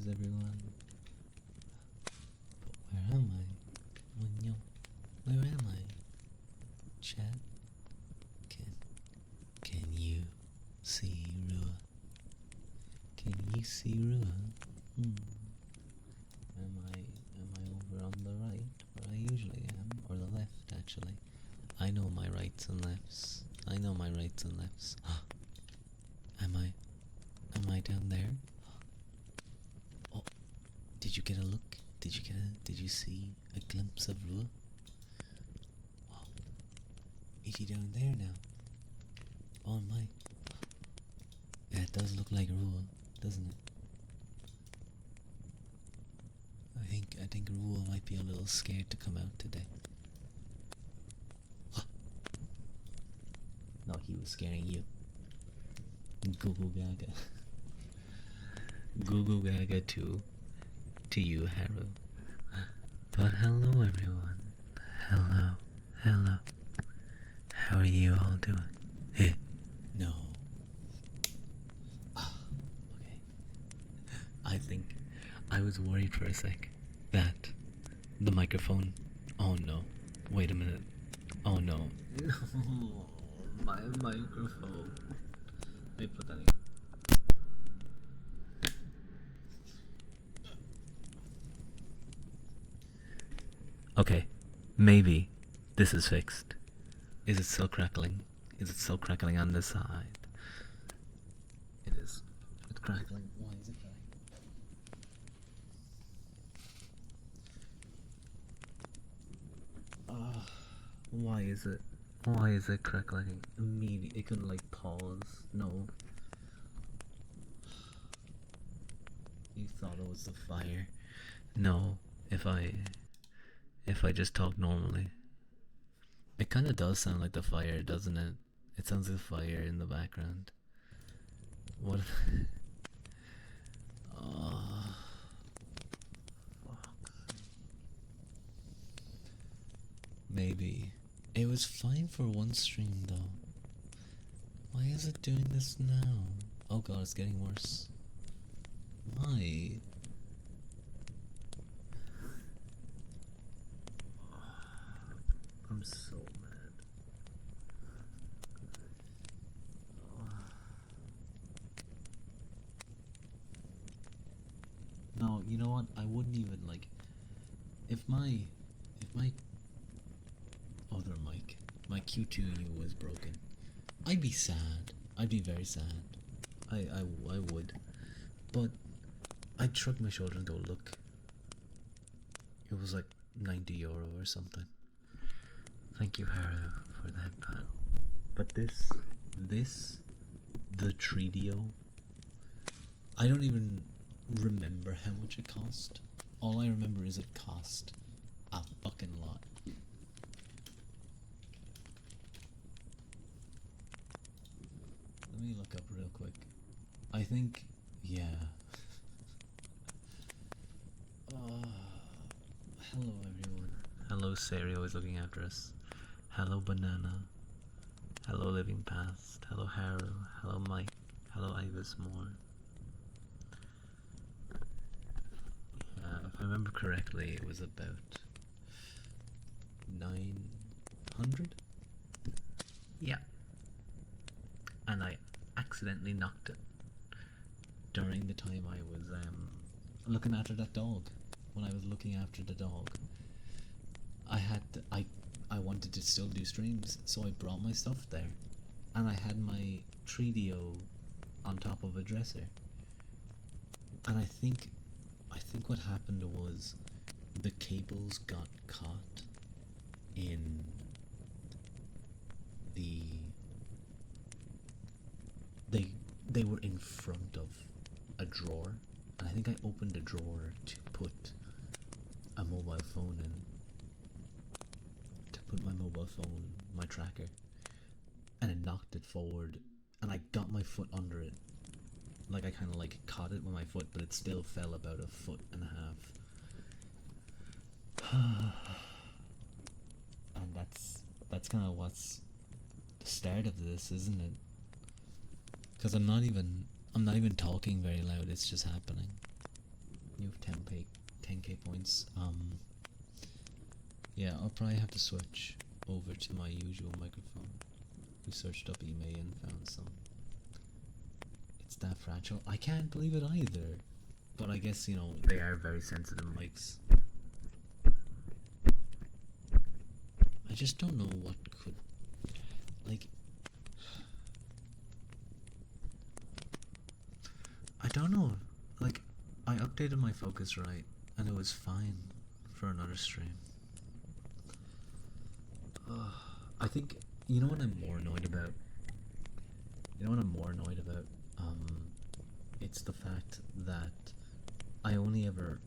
is everyone? But where am I? Munyo. Where am I? Chat? Can you see Rua? Can you see Rua? Am I over on the right where I usually am? Or the left actually? I know my rights and lefts. I know my rights and lefts. Am I down there? Oh, did you get a look? Did you see a glimpse of Rua? Oh, is he down there now? Oh my. Yeah, it does look like Rua, doesn't it? I think Rua might be a little scared to come out today. No, he was scaring you. Goo goo gaga. Goo goo gaga to you, Haru. But hello everyone. Hello. How are you all doing? Hey. No. Okay. I think I was worried for a sec that the microphone. Oh no. Wait a minute. Oh no. No. My microphone. Let me put that in. Okay. Maybe this is fixed. Is it still crackling? Is it still crackling on this side? It is. It's crackling. Why is it crackling? Why is it? Why is it crackling? Immediately, it couldn't like pause. No. You thought it was the fire. No. If I just talk normally. It kind of does sound like the fire, doesn't it? It sounds like fire in the background. What if... Oh, fuck. Maybe. It was fine for one stream though. Why is it doing this now? Oh god, it's getting worse. Why? I'm so mad. No, you know what? I wouldn't even like if my other mic, my Q2 was broken. I'd be sad. I'd be very sad. I would. But I'd shrug my shoulder and go, look. It was like €90 or something. Thank you, Haru, for that panel. But the Tredio, I don't even remember how much it cost. All I remember is it cost a fucking lot. Let me look up real quick. I think, yeah. Hello everyone. Hello Serio is looking after us. Hello Banana. Hello Living Past. Hello Haru. Hello Mike. Hello Ibis Moore. If I remember correctly, it was about 900. Yeah. And I accidentally knocked it during the time I was looking after that dog. When I was looking after the dog, I wanted to still do streams, so I brought my stuff there, and I had my Tredio on top of a dresser. And I think what happened was the cables got caught in the they were in front of a drawer, and I think I opened a drawer to put a mobile phone in, to put my mobile phone, my tracker, and it knocked it forward, and I got my foot under it. Like I kind of like caught it with my foot, but it still fell about 1.5 feet. And that's kind of what's the start of this, isn't it? Because I'm not even talking very loud. It's just happening. You have 10k points. Yeah, I'll probably have to switch over to my usual microphone. We searched up eMay and found some. It's that fragile. I can't believe it either. But I guess, you know, they are very sensitive mics. I just don't know what could, like, I don't know. Like, I updated my Focusrite and it was fine for another stream. I think, you know what I'm more annoyed about? You know what I'm more annoyed about? It's the fact that I never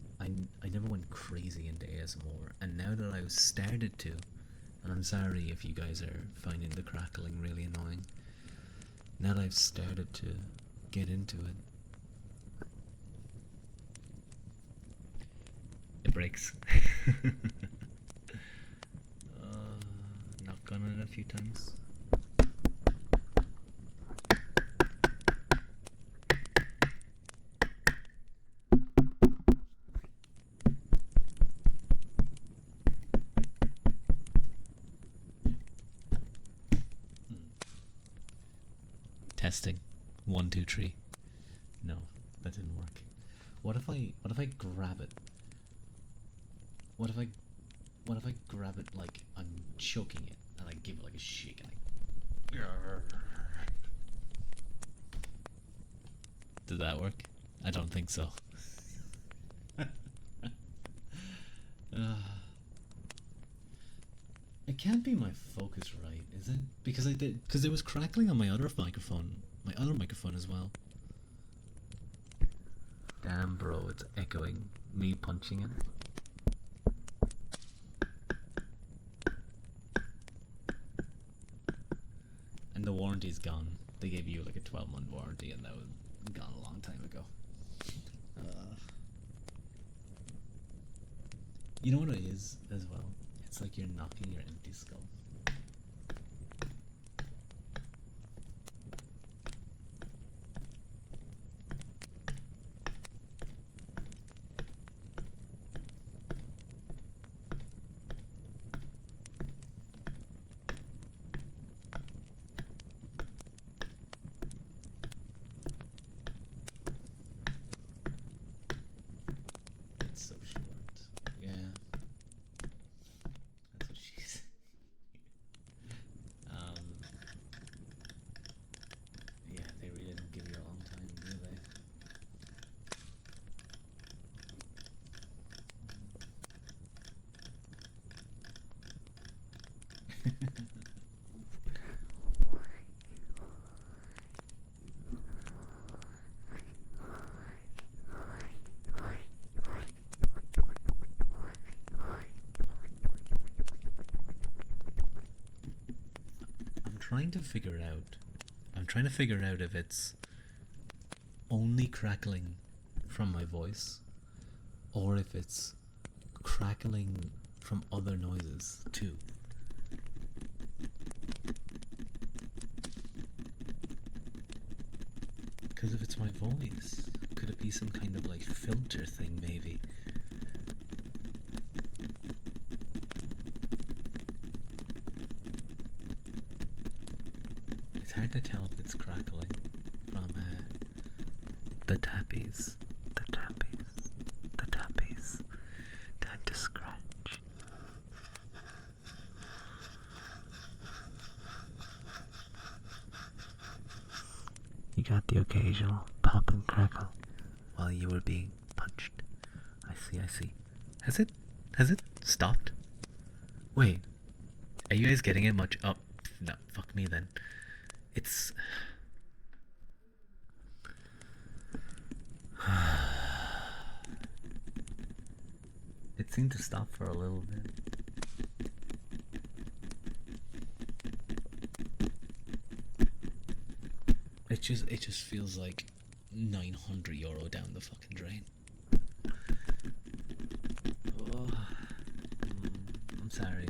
went crazy into ASMR, and now that I've started to, and I'm sorry if you guys are finding the crackling really annoying, now that I've started to get into it, it breaks. Knock on it a few times. Testing. 1, 2, 3. No, that didn't work. What if I grab it? What if I grab it like I'm choking it and I give it like a shake and Did that work? I don't think so. It can't be my Focusrite, is it? Because it was crackling on my other microphone as well. Damn, bro, it's echoing me punching it. And the warranty's gone. They gave you like a 12-month warranty, and that was gone a long time ago. You know what it is as well? It's like you're knocking your empty skull. It's so short. Yeah. That's what she said. Yeah, they really didn't give you a long time, do they? I'm trying to figure out if it's only crackling from my voice or if it's crackling from other noises too. Because if it's my voice, could it be some kind of like filter thing maybe? It's hard to tell if it's crackling from the tappies. The tappies tend to scratch. You got the occasional pop and crackle while you were being punched. I see. Has it stopped? Wait, are you guys getting it much up? No, fuck me then. It's it seemed to stop for a little bit. It just feels like €900 down the fucking drain. Oh, I'm sorry.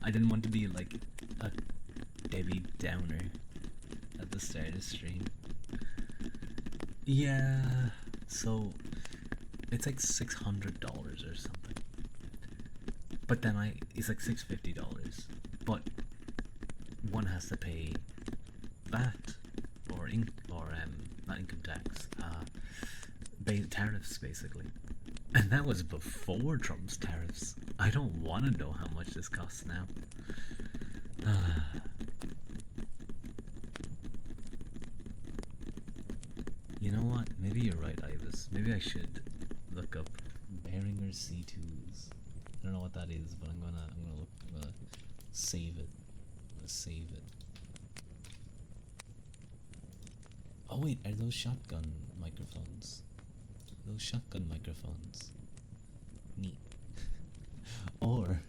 I didn't want to be like a Debbie Downer at the start of the stream. Yeah, so It's like $600 or something. But then it's like $650. But one has to pay VAT or not income tax, tariffs basically. And that was before Trump's tariffs. I don't want to know how much this costs now. You know what? Maybe you're right, Ibis. Maybe I should look up Behringer C2s. I don't know what that is, but I'm gonna save it. I'm gonna save it. Oh wait, are those shotgun microphones? Those shotgun microphones. Neat. or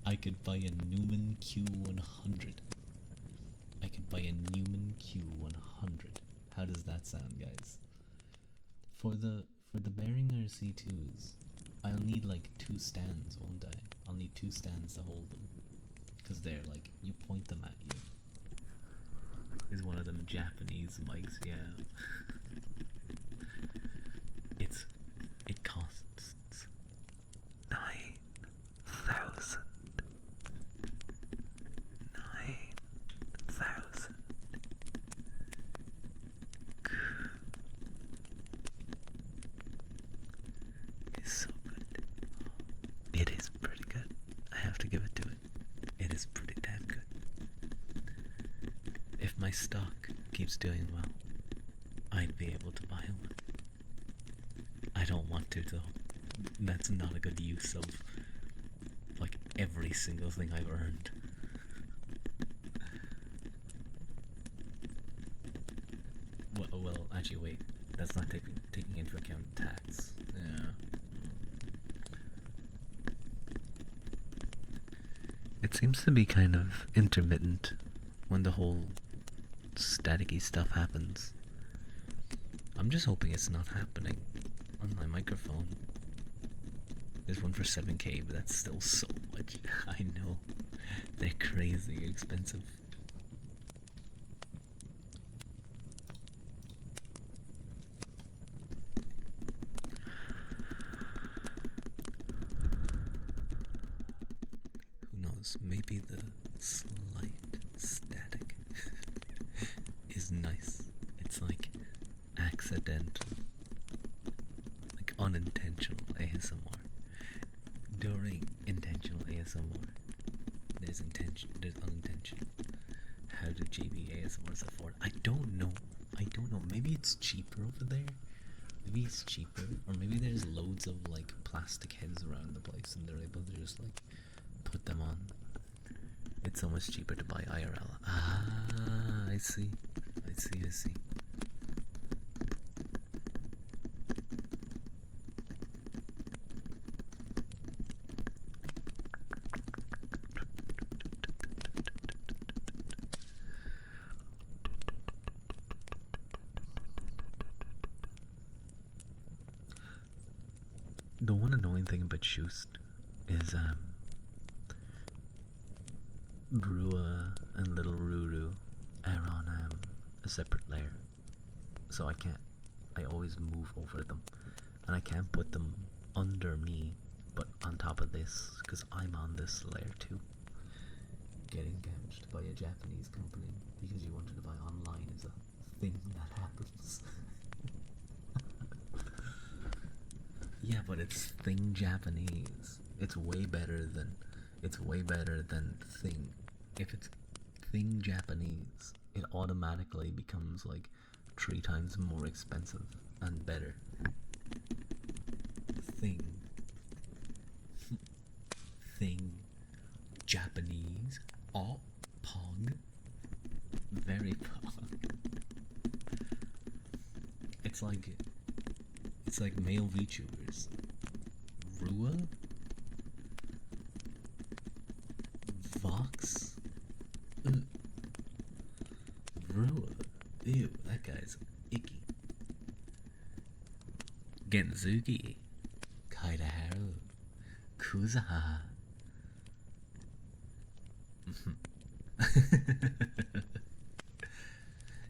I could buy a Newman Q100. I could buy a Newman Q100. How does that sound, guys? For the Behringer C2s, I'll need like 2 stands, won't I? I'll need 2 stands to hold them. Because they're like, you point them at you. Is one of them Japanese mics, yeah. It costs 9,000. 9,000. It's so good. It is pretty good. I have to give it to it. It is pretty damn good. If my stock keeps doing well, I'd be able to buy one. I don't want to though. That's not a good use of like every single thing I've earned. Well, actually wait, that's not taking into account tax. Yeah. It seems to be kind of intermittent when the whole staticky stuff happens. I'm just hoping it's not happening on my microphone. There's one for 7K, but that's still so much. I know. They're crazy expensive. Who knows? Maybe the slight static is nice. It's like accidental, like unintentional ASMR. During intentional ASMR, there's unintentional. How do GB ASMRs afford? I don't know. Maybe it's cheaper over there. Maybe it's cheaper, or maybe there's loads of like plastic heads around the place, and they're able to just like put them on. It's so much cheaper to buy IRL. Ah, I see. The one annoying thing about Shoost is Brua and Little Ruru are on a separate layer, so I always move over them, and I can't put them under me, but on top of this, because I'm on this layer too. Getting gouged by a Japanese company because you wanted to buy online is a thing that happens. Yeah, but it's Thing Japanese. It's way better than Thing. If it's Thing Japanese, it automatically becomes like 3 times more expensive and better. Thing Japanese. Oh, pog. Very pog. It's like male VTubers. Rua? Vox? Rua? Ew, that guy's icky. Genzuki. Kaidaharu. Kuzaha.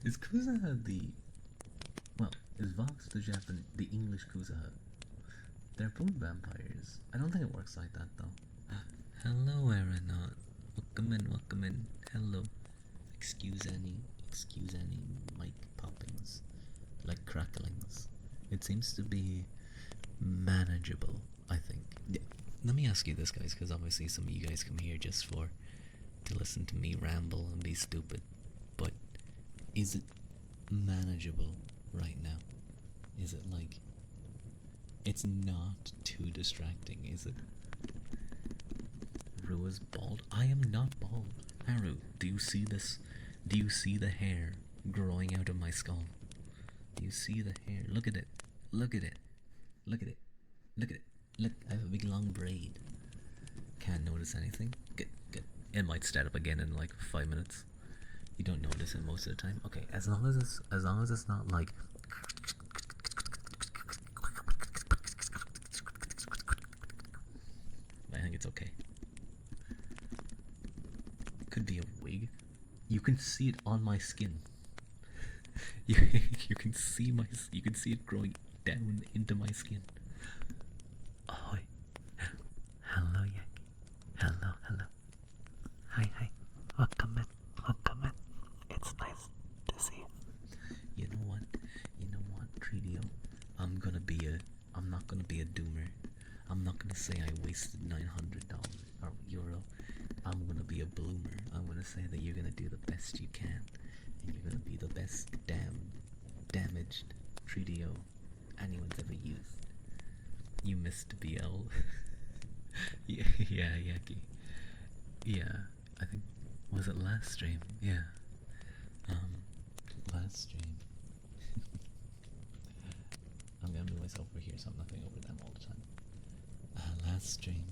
Is Kuzaha the... Well, Is Vox the English Kuzaha? They're both vampires. I don't think it works like that though. Hello, Aeronaut. Welcome in, welcome in. Hello. Excuse any mic poppings, like cracklings. It seems to be manageable, I think. Yeah. Let me ask you this, guys, because obviously some of you guys come here just to listen to me ramble and be stupid. But is it manageable right now? Is it like it's not too distracting, is it? Ru is bald. I am not bald. Haru, do you see this? Do you see the hair growing out of my skull? Do you see the hair? Look at it. Look at it. Look at it. Look at it. Look, I have a big long braid. Can't notice anything. Good, good. It might start up again in like 5 minutes. You don't notice it most of the time. Okay, as long as it's not like I think it's okay. Could be a wig. You can see it on my skin. You can see it growing down into my skin. Oh, hello, Yaki. Hello. Hi. Welcome in. It's nice to see you. You know what, Tredio? I'm not gonna be a doomer. I'm not gonna say I wasted $900 or euro. I'm gonna be a bloomer. I'm gonna say that you're gonna do the best you can, and you're gonna be the best damaged Tredio anyone's ever used. You missed BL. yeah, Yaki. Yeah, I think, was it last stream? Yeah. Last stream. I'm gonna move myself over here so I'm not going over them all the time. Last stream,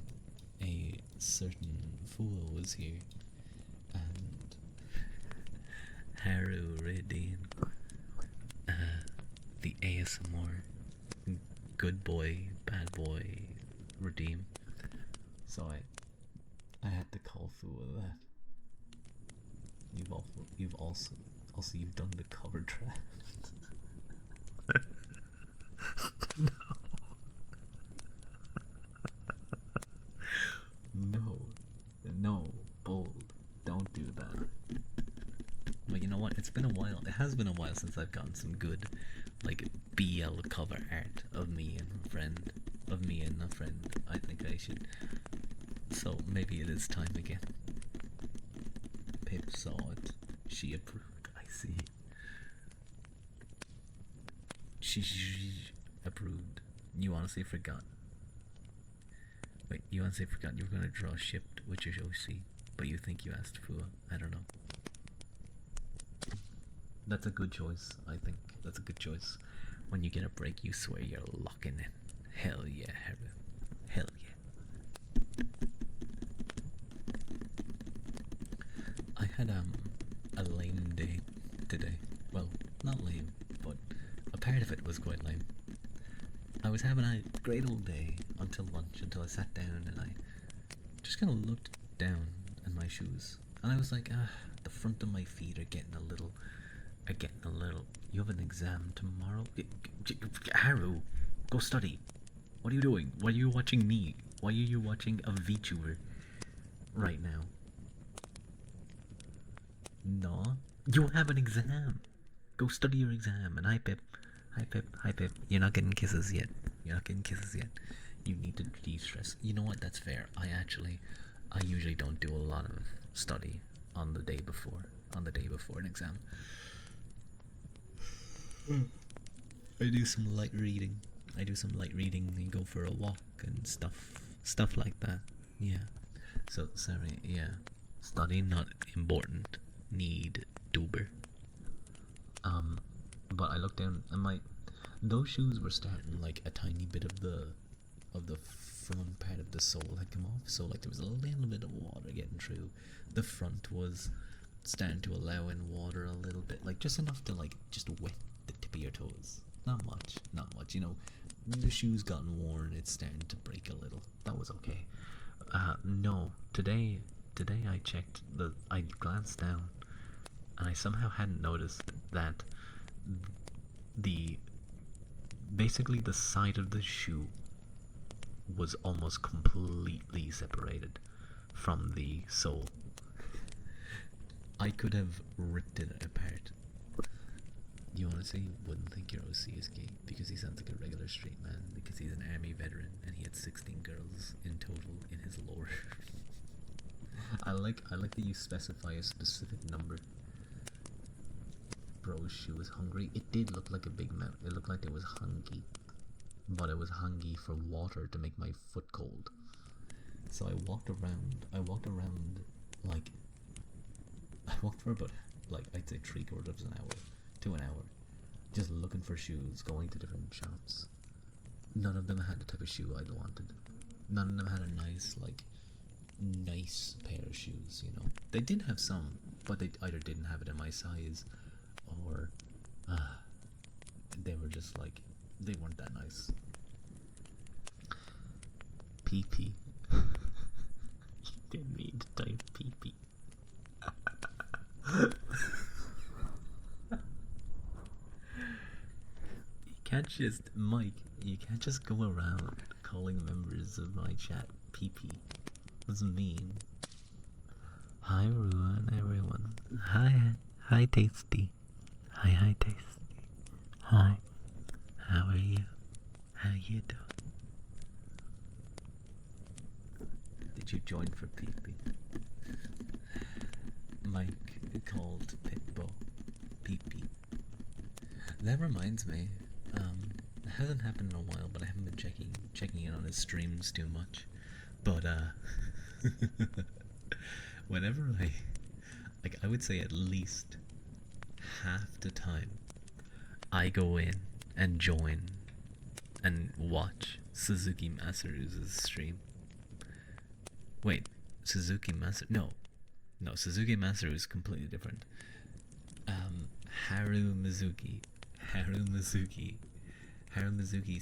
a certain fool was here, and Haru Redin, the ASMR good boy, bad boy, redeem. So I had to call Fua that. You've also you've done the cover draft. No, bold. Don't do that. But you know what? It's been a while. It has been a while since I've gotten some good, like, BL cover art of me and a friend. I think I should. So maybe it is time again. Pip saw it. She approved. I see. She approved. You honestly forgot. Wait, you honestly forgot you were gonna draw shipped, which is OC, but you think you asked Fua. I don't know. That's a good choice, I think. That's a good choice. When you get a break, you swear you're locking in. Hell yeah, Haru. Hell yeah. I had a lame day today. Well, not lame, but a part of it was quite lame. I was having a great old day until lunch, until I sat down and I just kind of looked down at my shoes. And I was like, the front of my feet are getting a little. You have an exam tomorrow? Haru, go study. What are you doing? Why are you watching me? Why are you watching a VTuber right now? No, you have an exam. Go study your exam. And hi Pip. You're not getting kisses yet. You need to de-stress. You know what? That's fair. I usually don't do a lot of study on the day before an exam. I do some light reading and go for a walk and stuff like that. Yeah. So sorry. Yeah. Study not important. Need tuber. But I looked down and those shoes were starting like a tiny bit of the front part of the sole had come off, so like there was a little bit of water getting through. The front was starting to allow in water a little bit, like just enough to like just wet the tip of your toes. Not much. You know, the shoes gotten worn, it's starting to break a little. That was okay. No, today I checked I glanced down and I somehow hadn't noticed that the basically the side of the shoe was almost completely separated from the sole. I could have ripped it apart. You honestly wouldn't think your OC is gay because he sounds like a regular straight man because he's an army veteran and he had 16 girls in total in his lore. I like that you specify a specific number. Bro's shoe was hungry. It did look like a big mouth. It looked like it was hungry. But it was hungry for water to make my foot cold. So I walked around like I walked for about like I'd say 3/4 of an hour to an hour, just looking for shoes, going to different shops. None of them had the type of shoe I'd wanted. None of them had a nice pair of shoes, you know. They did have some, but they either didn't have it in my size, or they were just like, they weren't that nice. PP. Didn't mean to type PP. Mike, you can't just go around calling members of my chat PP. That's mean. Hi, everyone. Hi, Tasty. Hi, Tasty. Hi. How are you? How you doing? Did you join for PP? Mike called Pitbull PP. That reminds me, it hasn't happened in a while, but I haven't been checking in on his streams too much. But whenever I would say at least half the time I go in and join and watch Suzuki Masaru's stream. Wait, Suzuki Masaru? No, Suzuki Masaru is completely different. Haru Mizuki's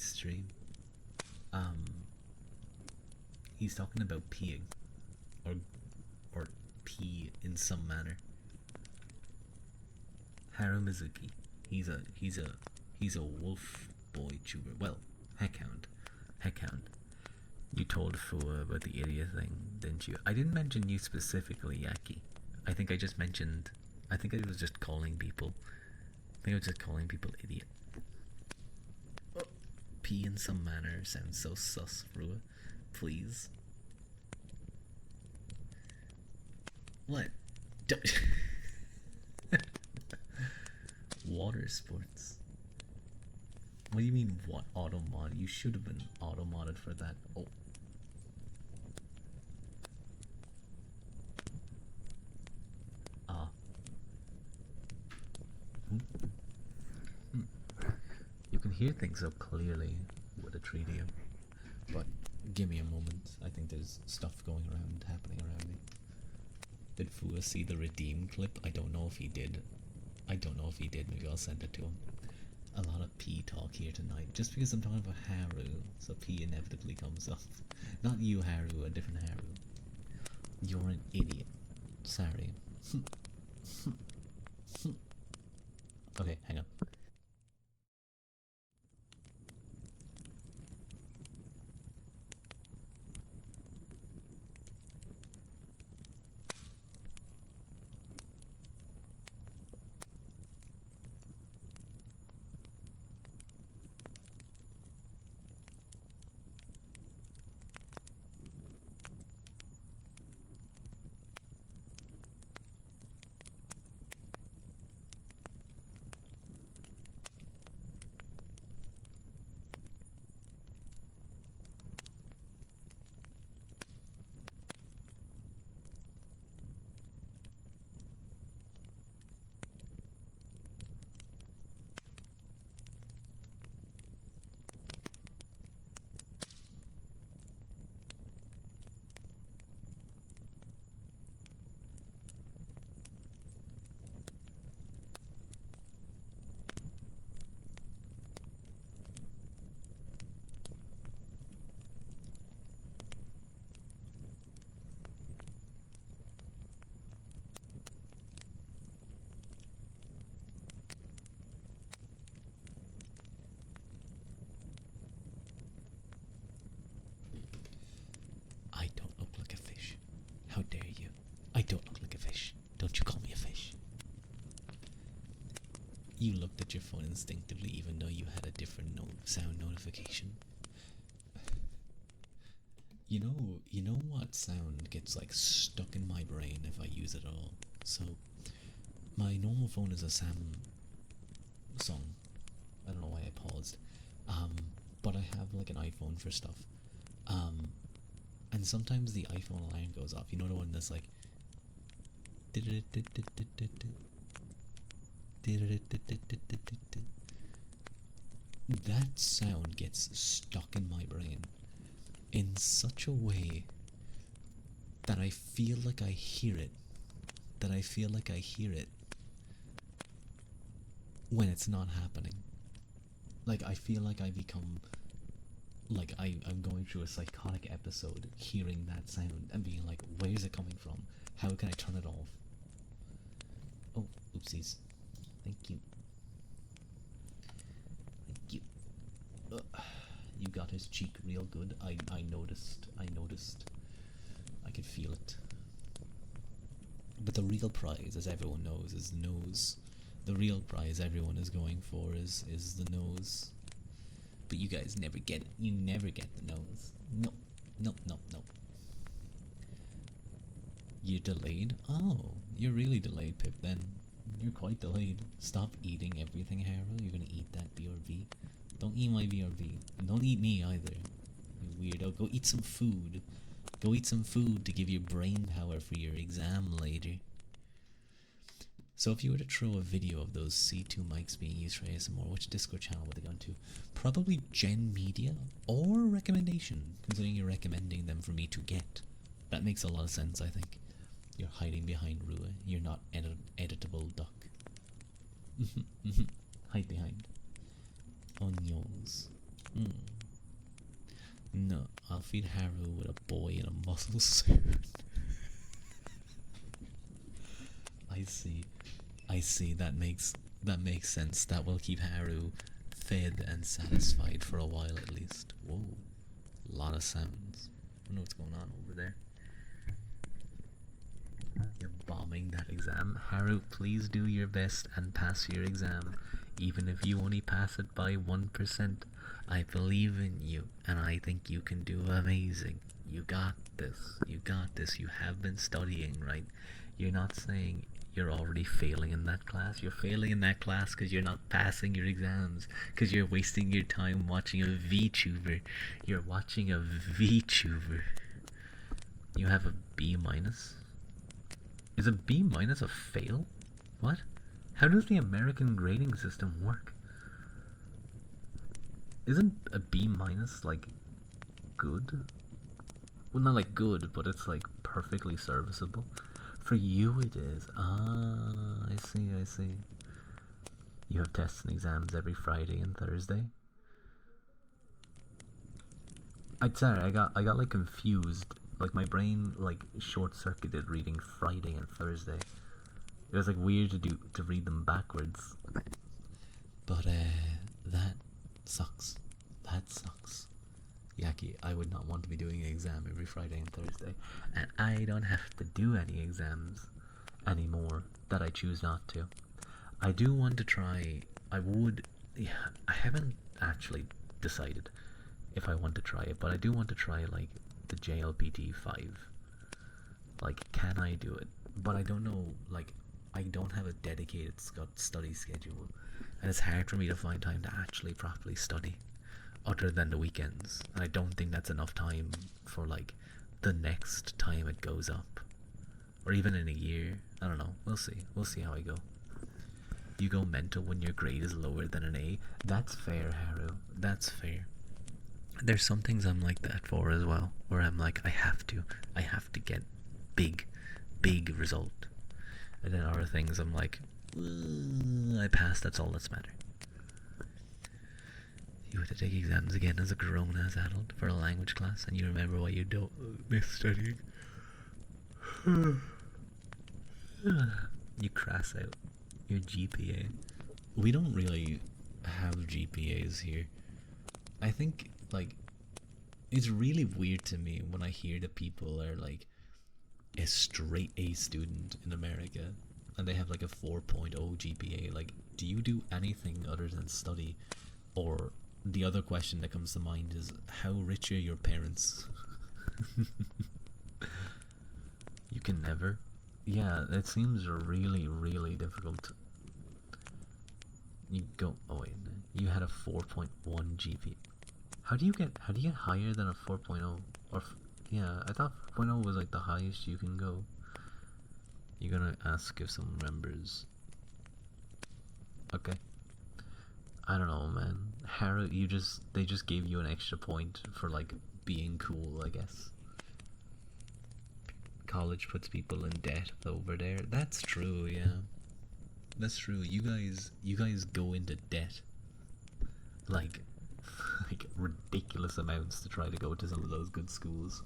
stream. He's talking about peeing, or pee in some manner. Haru Mizuki. He's a wolf boy tuber. Well, heckhound. You told Fua about the idiot thing, didn't you? I didn't mention you specifically, Yaki. I think I was just calling people. Idiot. Oh, pee in some manner sounds so sus, Fua. Please. What? Water sports. What do you mean, what auto mod? You should have been auto modded for that. Oh. You can hear things so clearly with a 3D, but give me a moment. I think there's stuff happening around me. Did Fua see the redeem clip? I don't know if he did. Maybe I'll send it to him. A lot of P talk here tonight, just because I'm talking about Haru, so P inevitably comes up. Not you, Haru, a different Haru. You're an idiot. Sorry. Okay, hang on. You looked at your phone instinctively even though you had a different sound notification. You know what sound gets like stuck in my brain if I use it at all? So, my normal phone is a Samsung. I don't know why I paused. But I have like an iPhone for stuff. And sometimes the iPhone alarm goes off. You know the one that's like that sound gets stuck in my brain in such a way that I feel like I hear it. That I feel like I hear it when it's not happening. Like, I feel like I become. Like, I'm going through a psychotic episode hearing that sound and being like, where's it coming from? How can I turn it off? Oh, oopsies. Thank you. Thank you. You got his cheek real good. I noticed. I could feel it. But the real prize, as everyone knows, is the nose. The real prize everyone is going for is the nose. But you guys never get it. You never get the nose. No. You're delayed? Oh, you're really delayed, Pip, then. You're quite delayed. Stop eating everything, Harold. You're gonna eat that BRB. Don't eat my BRB. And don't eat me either. You weirdo. Go eat some food. Go eat some food to give you brain power for your exam later. So if you were to throw a video of those C2 mics being used for ASMR, which Discord channel would they go to? Probably Gen Media or Recommendation, considering you're recommending them for me to get. That makes a lot of sense, I think. You're hiding behind Rua. You're not editable duck. Hide behind. Onions. No, I'll feed Haru with a boy in a muscle suit. I see. That makes sense. That will keep Haru fed and satisfied for a while at least. Whoa, a lot of sounds. I don't know what's going on over there. You're bombing that exam. Haru, please do your best and pass your exam. Even if you only pass it by 1%, I believe in you, and I think you can do amazing. You got this. You have been studying, right? You're not saying you're already failing in that class. You're failing in that class because you're not passing your exams, because you're wasting your time watching a VTuber. You're watching a VTuber. You have a B minus? Is a B minus a fail? What? How does the American grading system work? Isn't a B minus like good? Well, not like good, but it's like perfectly serviceable. For you it is. Ah, I see. You have tests and exams every Friday and Thursday? I got like confused. Like my brain like short-circuited reading Friday and Thursday. It was like weird to read them backwards. But that sucks. That sucks. Yaki, I would not want to be doing an exam every Friday and Thursday, and I don't have to do any exams anymore that I choose not to. I do want to try. I haven't actually decided if I want to try it, but I do want to try like the JLPT 5. Like, can I do it? But I don't know. Like, I don't have a dedicated study schedule, and it's hard for me to find time to actually properly study other than the weekends, and I don't think that's enough time for like the next time it goes up, or even in a year. I don't know. We'll see how I go. You go mental when your grade is lower than an A. That's fair, Haru. That's fair. There's some things I'm like that for as well, where I'm like, I have to get big result, and then other things I'm like, I passed, that's all that's matter. You had to take exams again as a grown-ass adult for a language class, and you remember why you don't miss studying. You crass out your GPA. We don't really have GPAs here. I think, like, it's really weird to me when I hear that people are, like, a straight A student in America. and they have like a 4.0 GPA. Like, do you do anything other than study? Or the other question that comes to mind is, how rich are your parents? You can never. Yeah, it seems really, really difficult. You go. Oh wait, you had a 4.1 GPA. How do you get higher than a 4.0? Or yeah, I thought 4.0 was like the highest you can go. You're gonna ask if someone remembers. Okay. I don't know, man. Harry, they just gave you an extra point for like being cool, I guess. College puts people in debt over there. That's true, yeah. That's true. You guys go into debt. Like like ridiculous amounts to try to go to some of those good schools.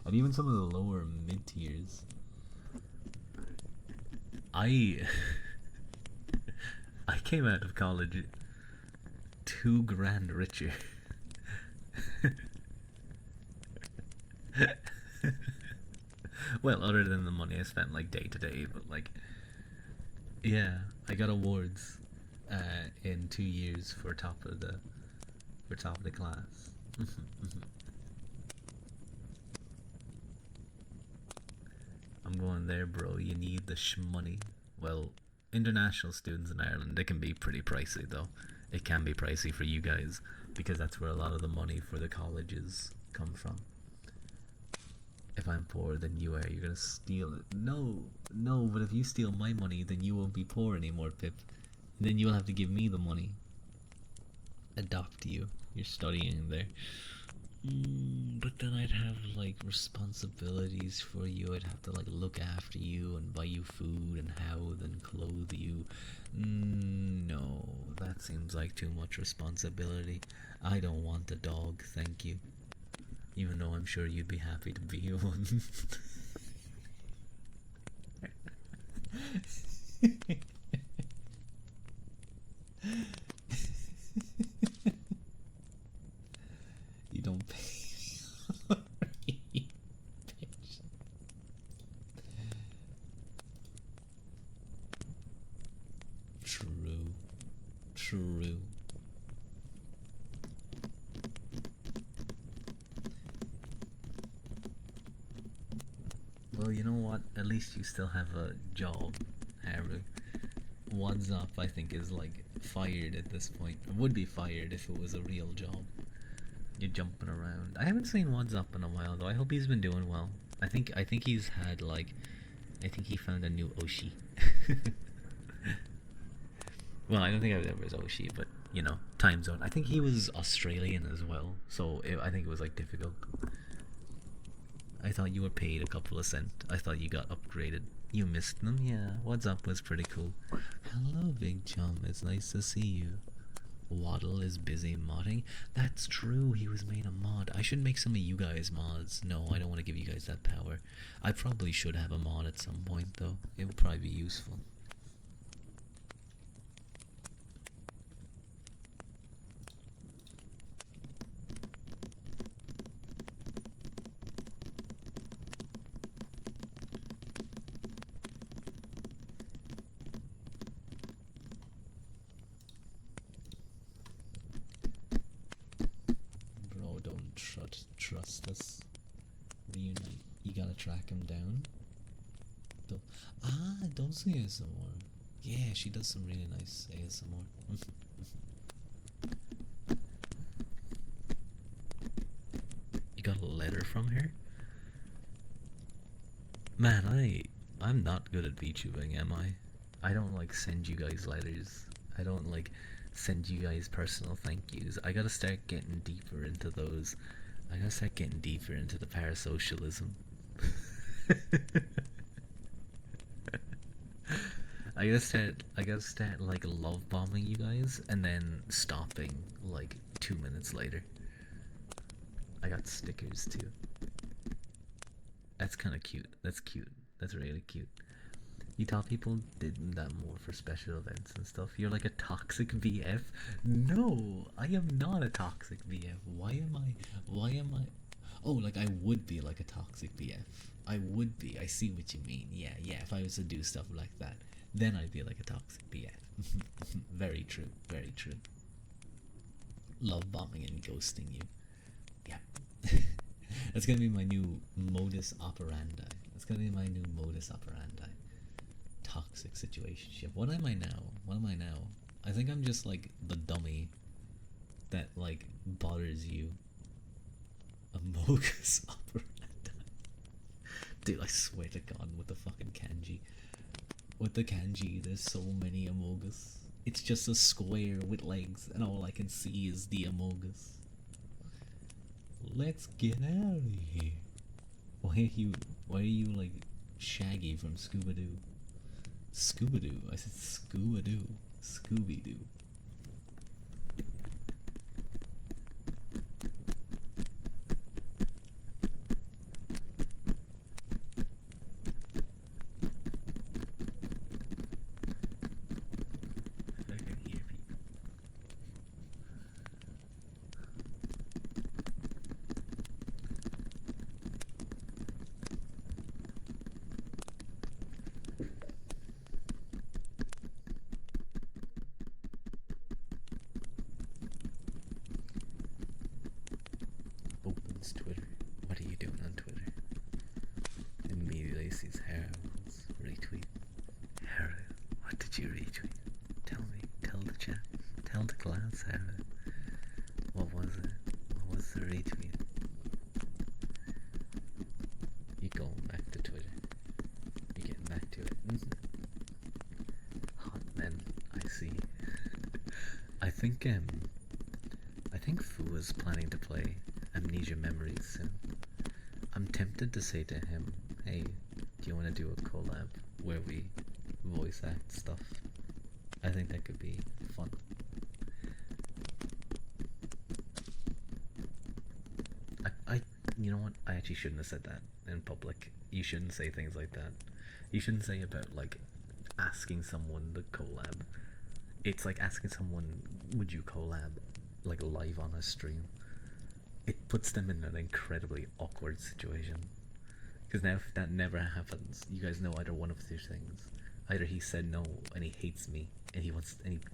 And even some of the lower mid tiers. I I came out of college 2 grand richer. Well, other than the money I spent like day to day, but like, yeah, I got awards in 2 years for top of the class. I'm going there, bro. You need the money. Well, international students in Ireland, they can be pretty pricey though. It can be pricey for you guys because that's where a lot of the money for the colleges come from. If I'm poor, then you are. You're gonna steal it. No, no. But if you steal my money, then you won't be poor anymore, Pip. Then you'll have to give me the money. Adopt you. You're studying there. But then I'd have like responsibilities for you. I'd have to like look after you and buy you food and house and clothe you. No, that seems like too much responsibility. I don't want a dog, thank you. Even though I'm sure you'd be happy to be one. You don't pay. True. True. Well, you know what? At least you still have a job, Haru. What's up, I think, is like fired at this point. It would be fired if it was a real job. You're jumping around. I haven't seen What's Up in a while though. I hope he's been doing well. I think he's had like I think he found a new Oshi. Well, I don't think I was ever his Oshi, but you know, time zone. I think he was Australian as well, so I think it was like difficult. I thought you were paid a couple of cents. I thought you got upgraded. You missed them, yeah. What's Up was pretty cool. Hello, Big Chum. It's nice to see you. Waddle is busy modding. That's true. He was made a mod. I should make some of you guys mods. No, I don't want to give you guys that power. I probably should have a mod at some point, though. It would probably be useful. Bro, don't trust us. Reunite. You gotta track him down. Don't say ASMR. Yeah, she does some really nice ASMR. You got a letter from her? Man, I'm not good at VTubing, am I? I don't like send you guys letters. I don't like send you guys personal thank yous. I gotta start getting deeper into those. I gotta start getting deeper into the parasocialism. I gotta start like love bombing you guys and then stopping like 2 minutes later. I got stickers too. That's kind of cute. That's cute. That's really cute. You thought people did that more for special events and stuff. You're like a toxic VF. No, I am not a toxic VF. Why am I? Why am I? Oh, like I would be like a toxic VF. I would be. I see what you mean. Yeah, yeah. If I was to do stuff like that, Then I'd be like a toxic BF. Very true, very true. Love bombing and ghosting you. Yeah. That's gonna be my new modus operandi. That's gonna be my new modus operandi. Toxic situationship. What am I now? What am I now? I think I'm just like the dummy that like bothers you. A modus operandi. Dude, I swear to God, with the fucking kanji. With the kanji, there's so many amogus. It's just a square with legs, and all I can see is the amogus. Let's get out of here. Why are you like Shaggy from Scooby-Doo? Scooby-Doo? I said Scooby-Doo. Scooby-Doo. I can hear people. Opens Twitter. What are you doing on Twitter? Immediately sees Harold's retweet. Harold, what did you retweet? Tell me. Tell the chat. Tell the class, Harold. What was it? What was the retweet? You going back to Twitter. You're getting back to it. Hot men, I see. I think Fu is planning to play Amnesia Memories soon. I'm tempted to say to him, hey, do you want to do a collab where we voice act stuff? I think that could be fun. You know what? I actually shouldn't have said that in public. You shouldn't say things like that. You shouldn't say about like asking someone to collab. It's like asking someone, would you collab like live on a stream? It puts them in an incredibly awkward situation. Because now if that never happens, you guys know either one of two things. Either he said no and he hates me and he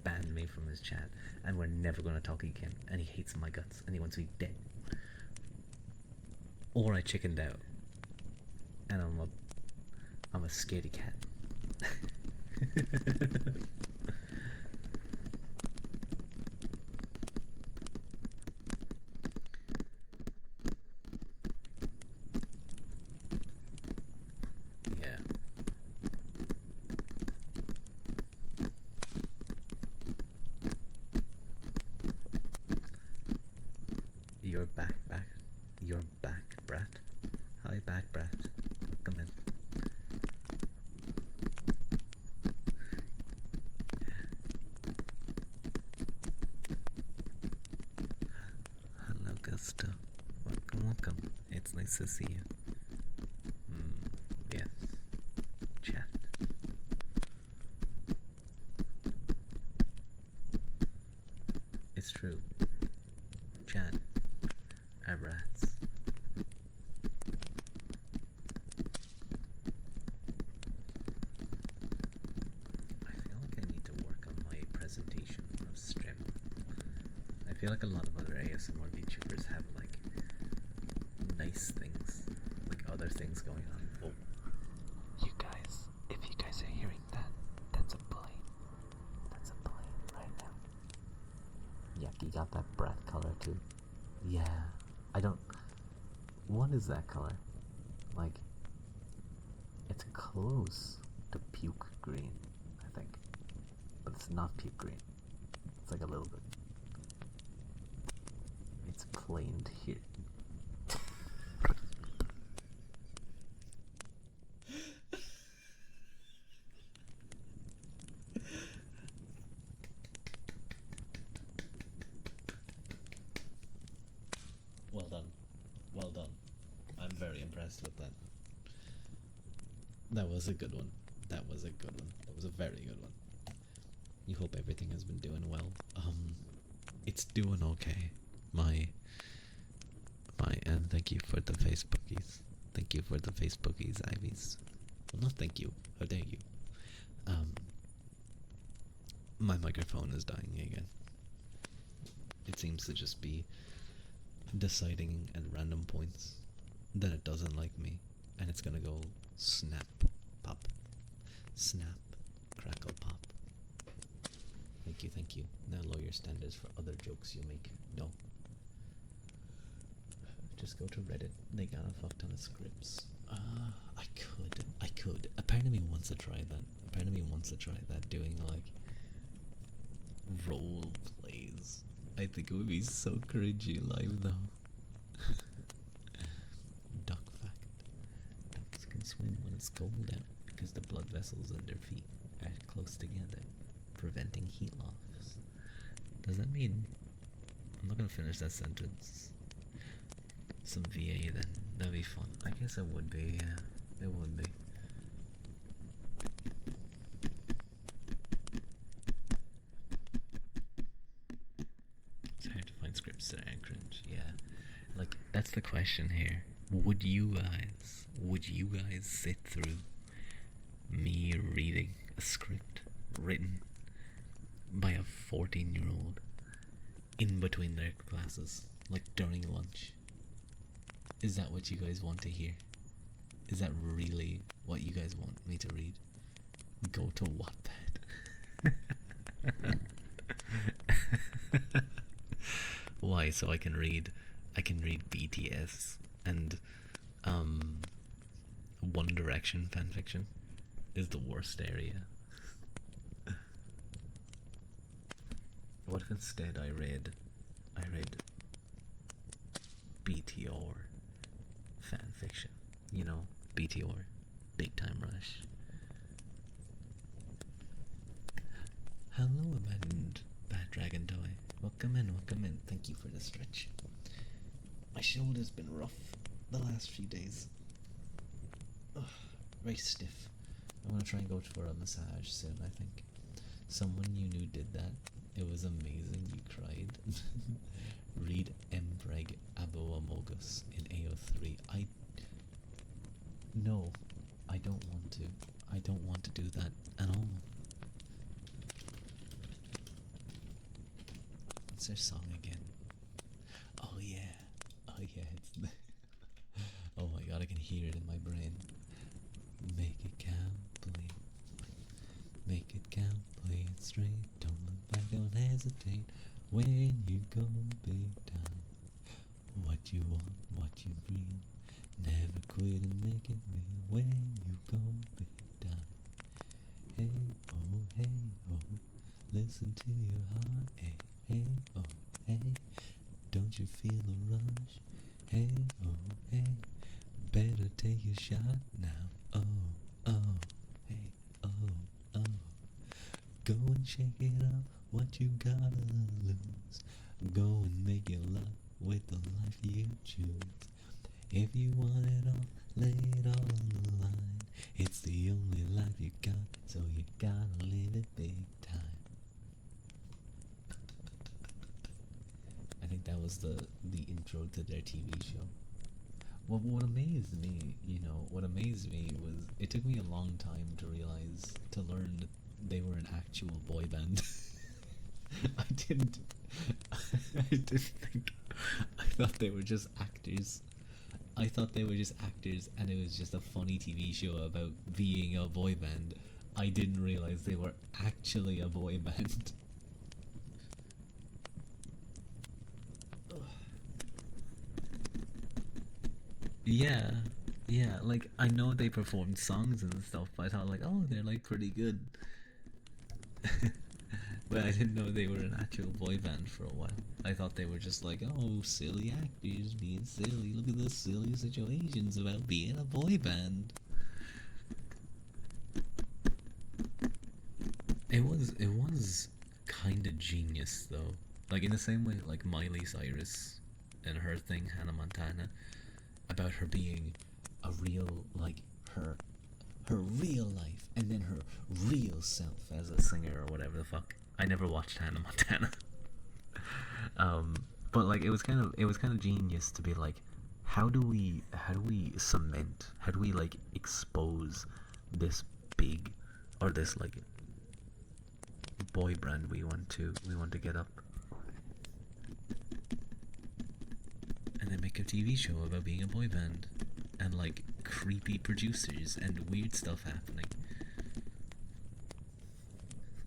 banned me from his chat and we're never gonna talk again, and he hates my guts and he wants me dead. Or I chickened out and I'm a scaredy cat. Yeah. You're back, You're back, Brat. Hi, back, Brat. Come in. Hello, Gusto. Welcome. It's nice to see you. Yes. Chat. It's true. Chat. Our rats. I feel like I need to work on my presentation of stream. I feel like a lot of other ASMR VTubers have like nice things, like other things going on. Oh, you guys, if you guys are hearing that, that's a plane. That's a plane right now. Yeah, you got that brat color too. Yeah, I don't. What is that color? Like, it's close to puke green, I think, but it's not puke green. It's like a little bit. It's planed here. Well done. Well done. I'm very impressed with that. That was a good one. That was a good one. That was a very good one. You hope everything has been doing well. It's doing okay. And thank you for the Facebookies. Thank you for the Facebookies, Ivies. Well, not thank you. How dare you? My microphone is dying again. It seems to just be deciding at random points that it doesn't like me, and it's gonna go snap, pop, snap, crackle, pop. Thank you, thank you. Now lower your standards for other jokes you make. No. Just go to Reddit. They got a fuck ton of scripts. I could. A part of me wants to try that. A part of me wants to try that, doing like role plays. I think it would be so cringy live though. Duck fact. Ducks can swim when it's cold out because the blood vessels in their feet are close together, preventing heat loss. Does that mean... I'm not gonna finish that sentence. Some VA then. That'd be fun. I guess it would be, yeah. It would be. It's hard to find scripts that aren't cringe, yeah. Like, that's the question here. Would you guys sit through me reading a script written by a 14-year-old in between their classes, like during lunch? Is that what you guys want to hear? Is that really what you guys want me to read? Go to Wattpad. Why? So I can read BTS and One Direction fanfiction is the worst area. What if instead I read BTR fanfiction? You know, BTR, Big Time Rush. Hello, abandoned Bad Dragon Toy. Welcome in, welcome in. Thank you for the stretch. My shoulder's been rough the last few days. Ugh, very stiff. I'm gonna try and go for a massage soon, I think. Someone you knew did that. It was amazing, you cried. Read Empreg Abo Amogus in AO3. No, I don't want to. I don't want to do that at all. What's their song again? Oh yeah. Oh yeah, it's the oh my god, I can hear it in my brain. Make it count, please. Make it count, play it straight. Don't look back, don't hesitate. When you go big time, what you want, what you dream. Never quit and make it real. When you go big time. Hey, oh, listen to your heart. Hey, hey, oh, hey, don't you feel the rush? Hey, oh, hey, better take a shot now. Oh, hey, oh. Go and shake it up, what you gotta lose. Go and make your luck with the life you choose. If you want it all, lay it all on the line. It's the only life you got, so you gotta live it big time. I think that was the intro to their TV show. Well, what amazed me, what amazed me was it took me a long time to learn that they were an actual boy band. I didn't think, I thought they were just actors. I thought they were just actors and it was just a funny TV show about being a boy band. I didn't realize they were actually a boy band. Yeah, like I know they performed songs and stuff, but I thought like, oh, they're like pretty good. But I didn't know they were an actual boy band for a while. I thought they were just like, oh, silly actors being silly. Look at the silly situations about being a boy band. It was kind of genius though. Like in the same way, like Miley Cyrus and her thing, Hannah Montana, about her being a real, like her real life and then her real self as a singer or whatever the fuck. I never watched Hannah Montana. But like it was kind of genius to be like, how do we cement, how do we like expose this big or this like boy band we want to get up, and then make a TV show about being a boy band, and like creepy producers and weird stuff happening.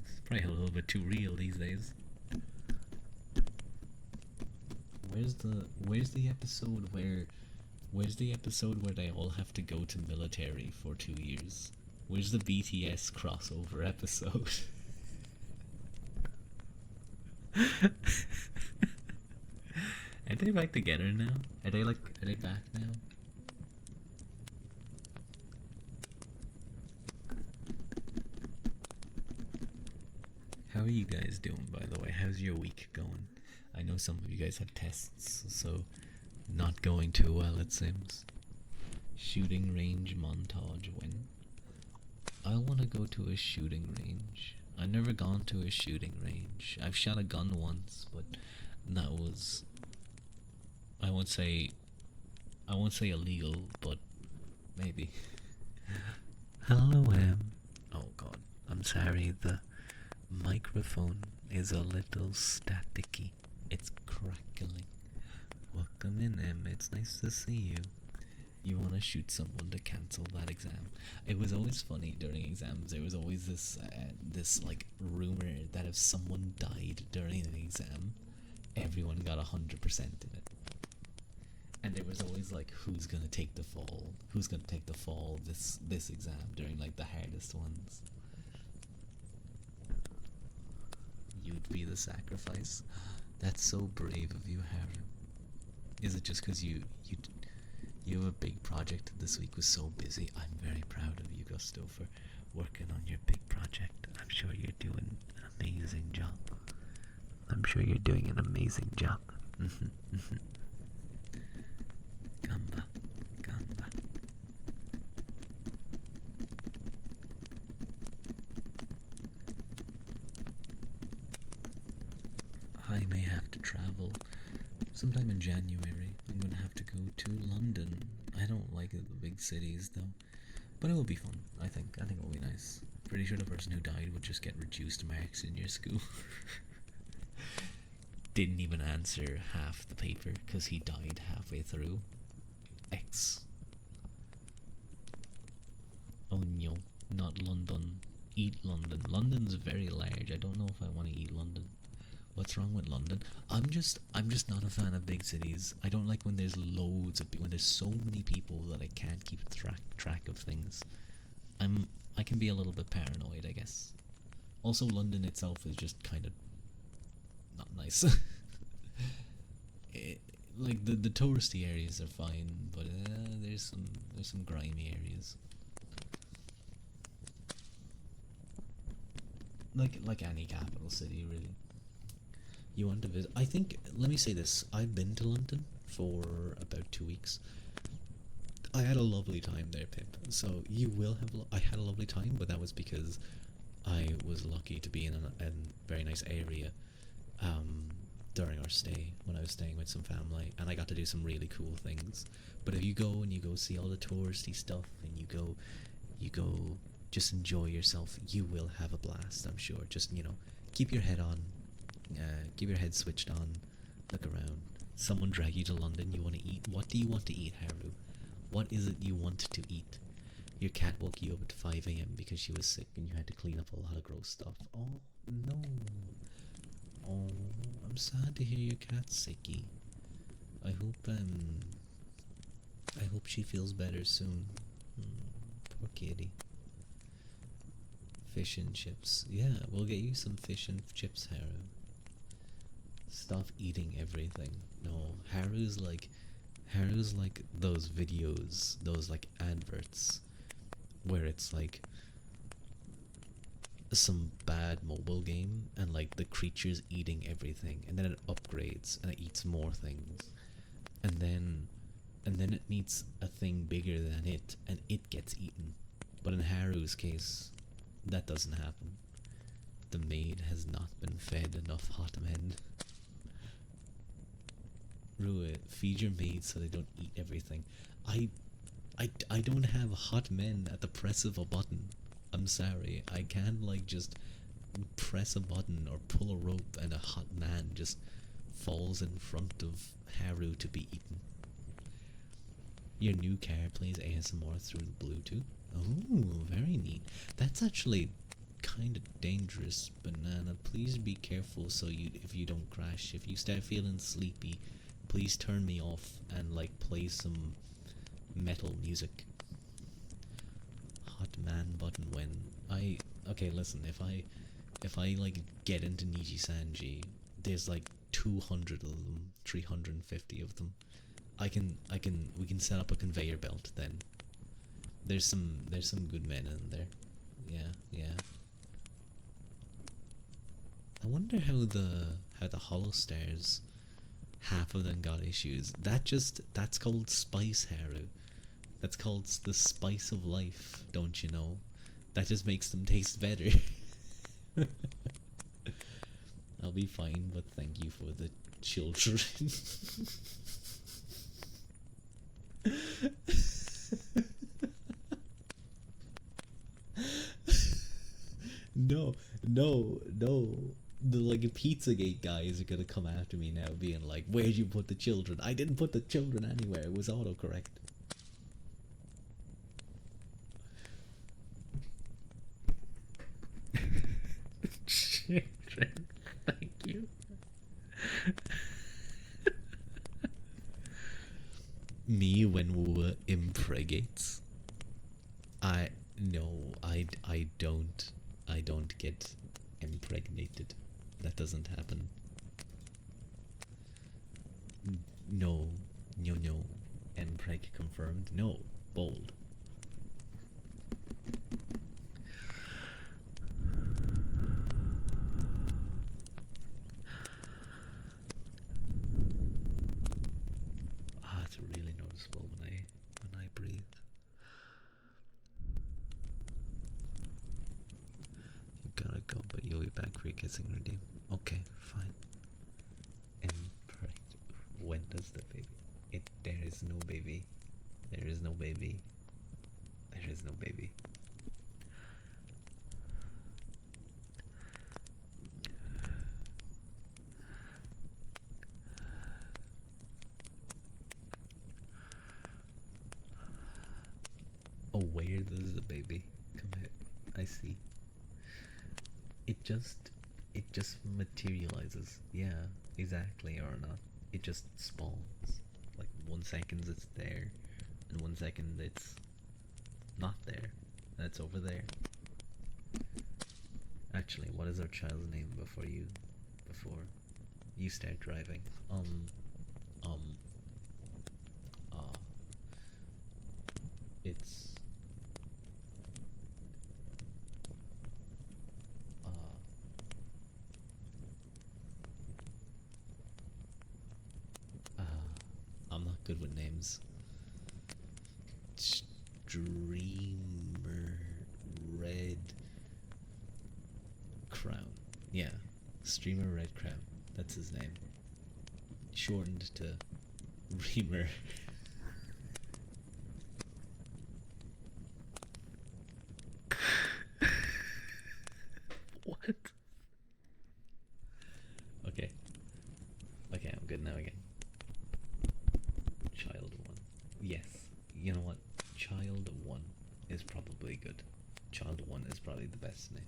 It's probably a little bit too real these days. Where's the episode where they all have to go to military for 2 years? Where's the BTS crossover episode? Are they back together now? Are they back now? How are you guys doing, by the way? How's your week going? I know some of you guys had tests, so not going too well, it seems. Shooting range montage win. I want to go to a shooting range. I've never gone to a shooting range. I've shot a gun once, but that was, I won't say illegal, but maybe. Hello, oh god, I'm sorry, the microphone is a little staticky. It's crackling. Welcome in, Em. It's nice to see you. You want to shoot someone to cancel that exam. It was always funny during exams. There was always this like rumor that if someone died during an exam, everyone got 100% in it. And there was always like, who's gonna take the fall? Who's gonna take the fall this exam during like the hardest ones? You'd be the sacrifice. That's so brave of you, Harry. Is it just because you have a big project this week was so busy? I'm very proud of you, Gusto, for working on your big project. I'm sure you're doing an amazing job. I'm sure you're doing an amazing job. Gamba, gamba. I may have to travel sometime in January. I'm gonna have to go to London. I don't like the big cities though, but it will be fun. I think it will be nice. Pretty sure the person who died would just get reduced marks in your school. Didn't even answer half the paper because he died halfway through. X. Oh no, not London. Eat London. London's very large. I don't know if I want to eat London. What's wrong with London? I'm just not a fan of big cities. I don't like when there's when there's so many people that I can't keep track of things. I can be a little bit paranoid, I guess. Also, London itself is just kind of not nice. Like the touristy areas are fine, but there's some grimy areas. Like any capital city, really. You want to visit? I think, let me say this, I've been to London for about 2 weeks. I had a lovely time there, Pip. So you will have, I had a lovely time, but that was because I was lucky to be in a very nice area during our stay, when I was staying with some family, and I got to do some really cool things. But if you go and you go see all the touristy stuff, and you go just enjoy yourself, you will have a blast, I'm sure. Just, keep your head on. Keep your head switched on. Look around. Someone drag you to London. You want to eat. What do you want to eat, Haru? What is it you want to eat? Your cat woke you up at 5 a.m. because she was sick and you had to clean up a lot of gross stuff. Oh no. Oh, I'm sad to hear your cat's sicky. I hope she feels better soon. Poor kitty. Fish and chips. Yeah, we'll get you some fish and chips, Haru. Stop eating everything. No, Haru's like those videos, those like adverts, where it's like some bad mobile game and like the creature's eating everything, and then it upgrades and it eats more things, and then it meets a thing bigger than it and it gets eaten. But in Haru's case, that doesn't happen. The maid has not been fed enough hot men. Rue, feed your maid so they don't eat everything. I don't have hot men at the press of a button. I'm sorry. I can't just press a button or pull a rope and a hot man just falls in front of Haru to be eaten. Your new car plays ASMR through the Bluetooth. Oh, very neat. That's actually kind of dangerous, Banana. Please be careful so if you don't crash. If you start feeling sleepy, please turn me off and like play some metal music. Hot man button when okay, listen, if I like get into Niji Sanji, there's like 200 of them, 350 of them. We can set up a conveyor belt then. There's some good men in there. Yeah. I wonder how the Hollow Stars, half of them got issues. That's called spice, Haru. That's called the spice of life, don't you know? That just makes them taste better. I'll be fine, but thank you for the children. No. The like Pizzagate guys are gonna come after me now, being like, "Where'd you put the children?" I didn't put the children anywhere. It was autocorrect. Children, thank you. Me when we were impregnates. I don't get impregnated. That doesn't happen. No. Impreg confirmed. No. Bold. It's really noticeable when I breathe. You gotta go, but you'll be back for your kissing redeem. Okay, fine. When does the baby? There is no baby. There is no baby. There is no baby. Oh, where does the baby? Come here. I see. It just materializes. Yeah, exactly, or not. It just spawns. Like 1 second it's there, and 1 second it's not there, and it's over there. Actually, what is our child's name before you start driving? It's I'm not good with names. Streamer Red Crown. Yeah, Streamer Red Crown. That's his name. Shortened to Reamer. What? Okay, I'm good now again. Child 1. Yes, you know what? Child 1 is probably good. Child 1 is probably the best name.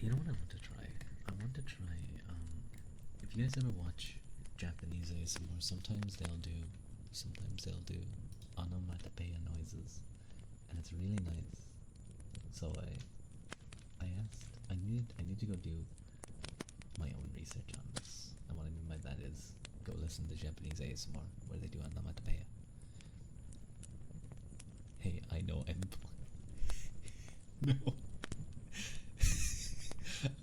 You know what I want to try? If you guys ever watch Japanese ASMR, sometimes they'll do onomatopoeia noises, and it's really nice. So I asked, I need to go do my own research on this. And what I mean by that is go listen to Japanese ASMR where they do onomatopoeia. Hey, I know no.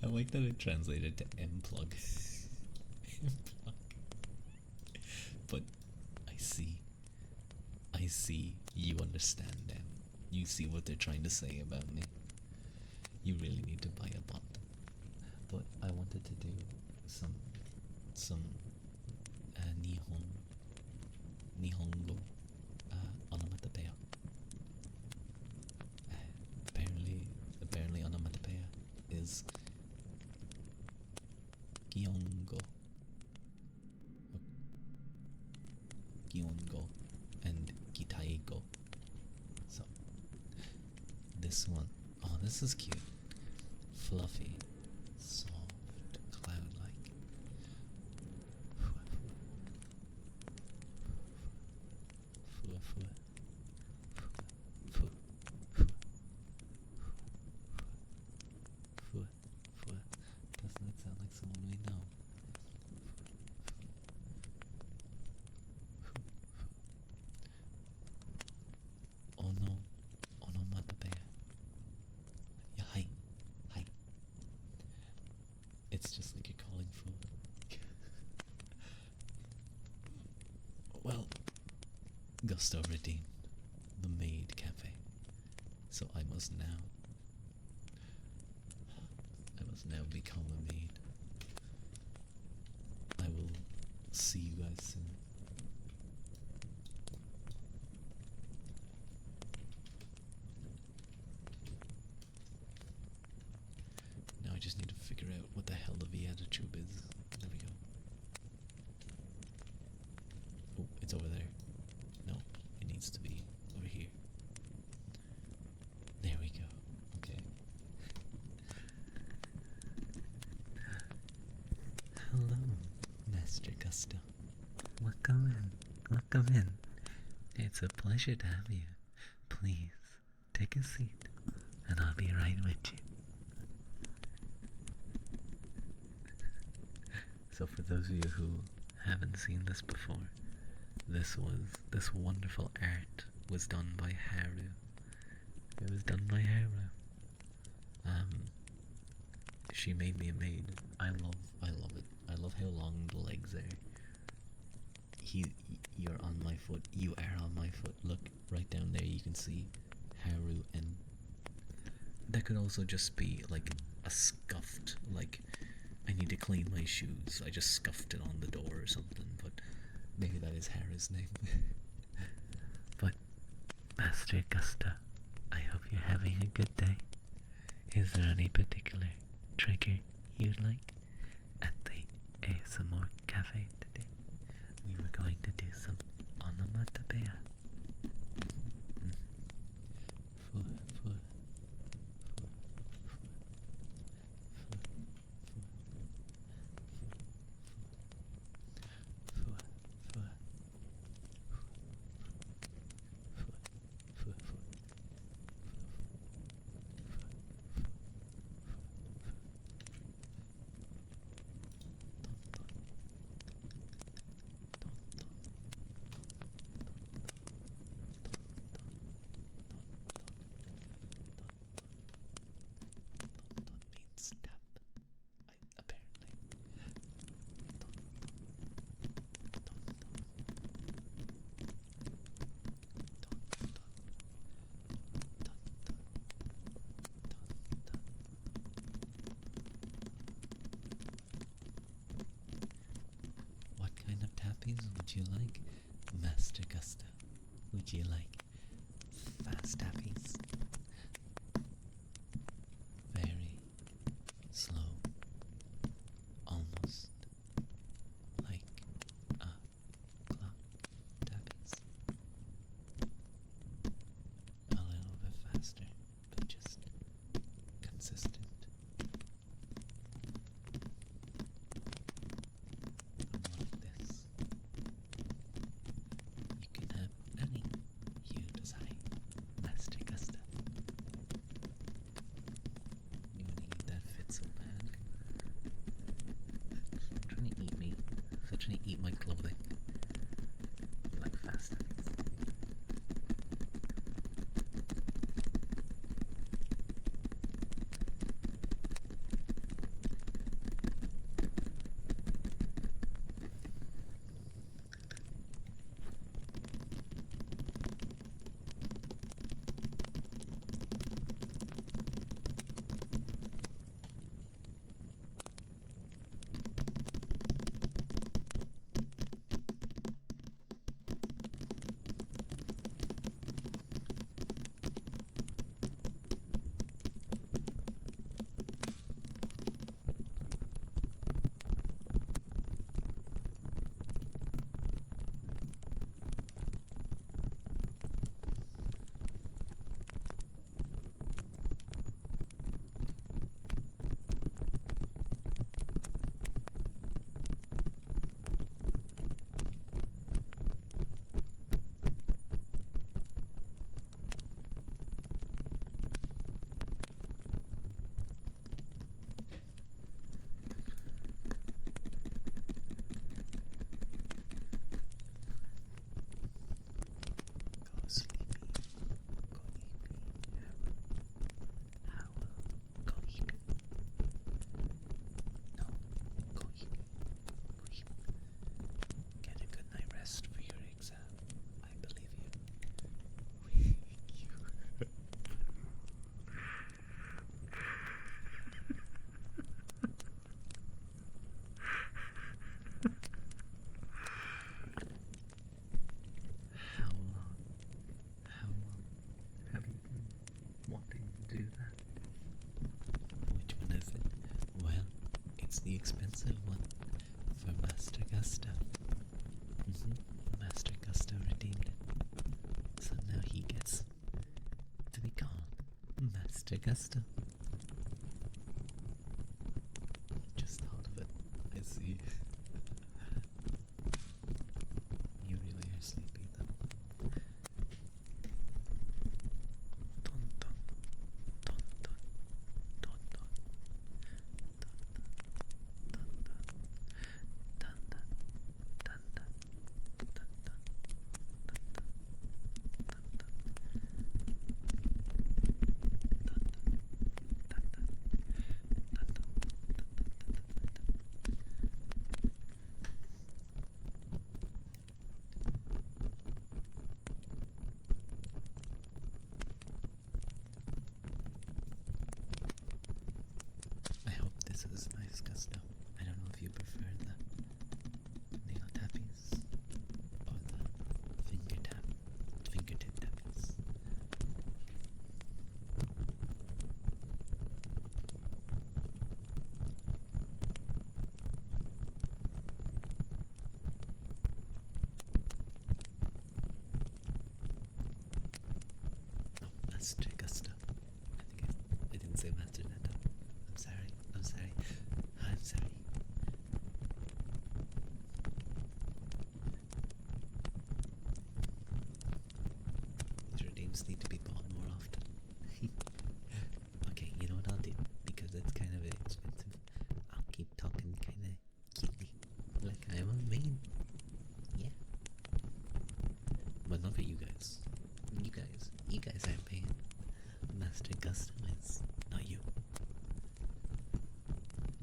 I like that it translated to M-plug. M-plug. But I see you understand them. You see what they're trying to say about me. You really need to buy a bot. But I wanted to do some Nihongo onomatopoeia. Apparently onomatopoeia is Giongo. Giongo and Kitaigo. So this one, oh, this is cute. Fluffy, soft, cloud-like. Doesn't it sound like someone we know? Oh no, onomatopoeia. Yeah, hi, hi. It's just like you're calling food. Well, Gusto redeemed the maid cafe, so I must now become a maid. I will see you guys soon. Now I just need to figure out what the hell the Viadatube is. There we go. Oh, it's over there. No, it needs to be over here. There we go. Okay. Hello, Master Gusto. Welcome in. Welcome in. It's a pleasure to have you. Please, take a seat, and I'll be right with you. So for those of you who haven't seen this before, this wonderful art was done by Haru. It was done by Haru. She made me a maid. I love it. I love how long the legs are. You're on my foot. You are on my foot. Look, right down there you can see Haru, and that could also just be like a scuffed, like I need to clean my shoes. I just scuffed it on the door or something, but maybe that is Haru's name. But Master Gusto, I hope you're having a good day. Is there any particular trigger you'd like at the ASMR Cafe today? We were going to do some onomatopoeia. Would you like, Master Gusto? Would you like fast tappies? Very slow, almost like a clock tappies. A little bit faster, but just consistent. Trying to eat my clothing. Like fast. It's the expensive one for Master Gusto. Master Gusto redeemed it. So now he gets to be called Master Gusto. Just thought of it. I see. You really are sleepy though. Dun dun dun dun dun dun dun dun dun dun dun dun. I hope this is nice, Gusto. I don't know if you prefer the nail tappies or the fingertip tappies. Oh, Master Gusto. I think I didn't say Master Neto. I'm sorry. I'm sorry. I'm sorry. These redeems need to be bought more often. Okay, you know what I'll do? Because it's kind of expensive. I'll keep talking kind of cutely. Like I'm a main. Yeah. But not for you guys. You guys aren't paying. Master Gusto is not you.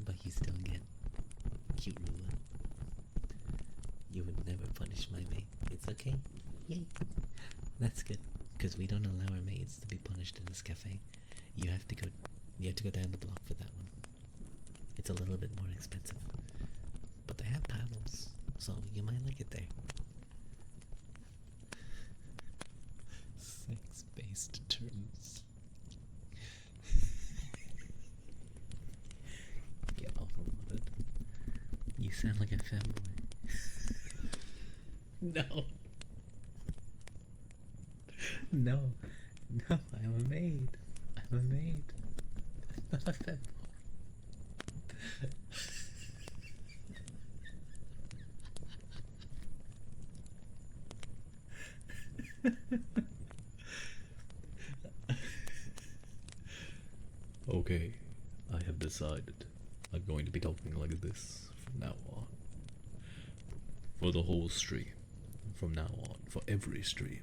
But you still get cute ruler. You would never punish my maid. It's okay. Yay. That's good. Because we don't allow our maids to be punished in this cafe. You have to go down the block for that one. It's a little bit more expensive. But they have paddles, so you might like it there. Sex-based terms. Get off of it. You sound like a fanboy. No. No. No, I'm a maid. I'm a maid. I'm not a fanboy. Okay, I have decided I'm going to be talking like this from now on. For the whole stream. From now on, for every stream,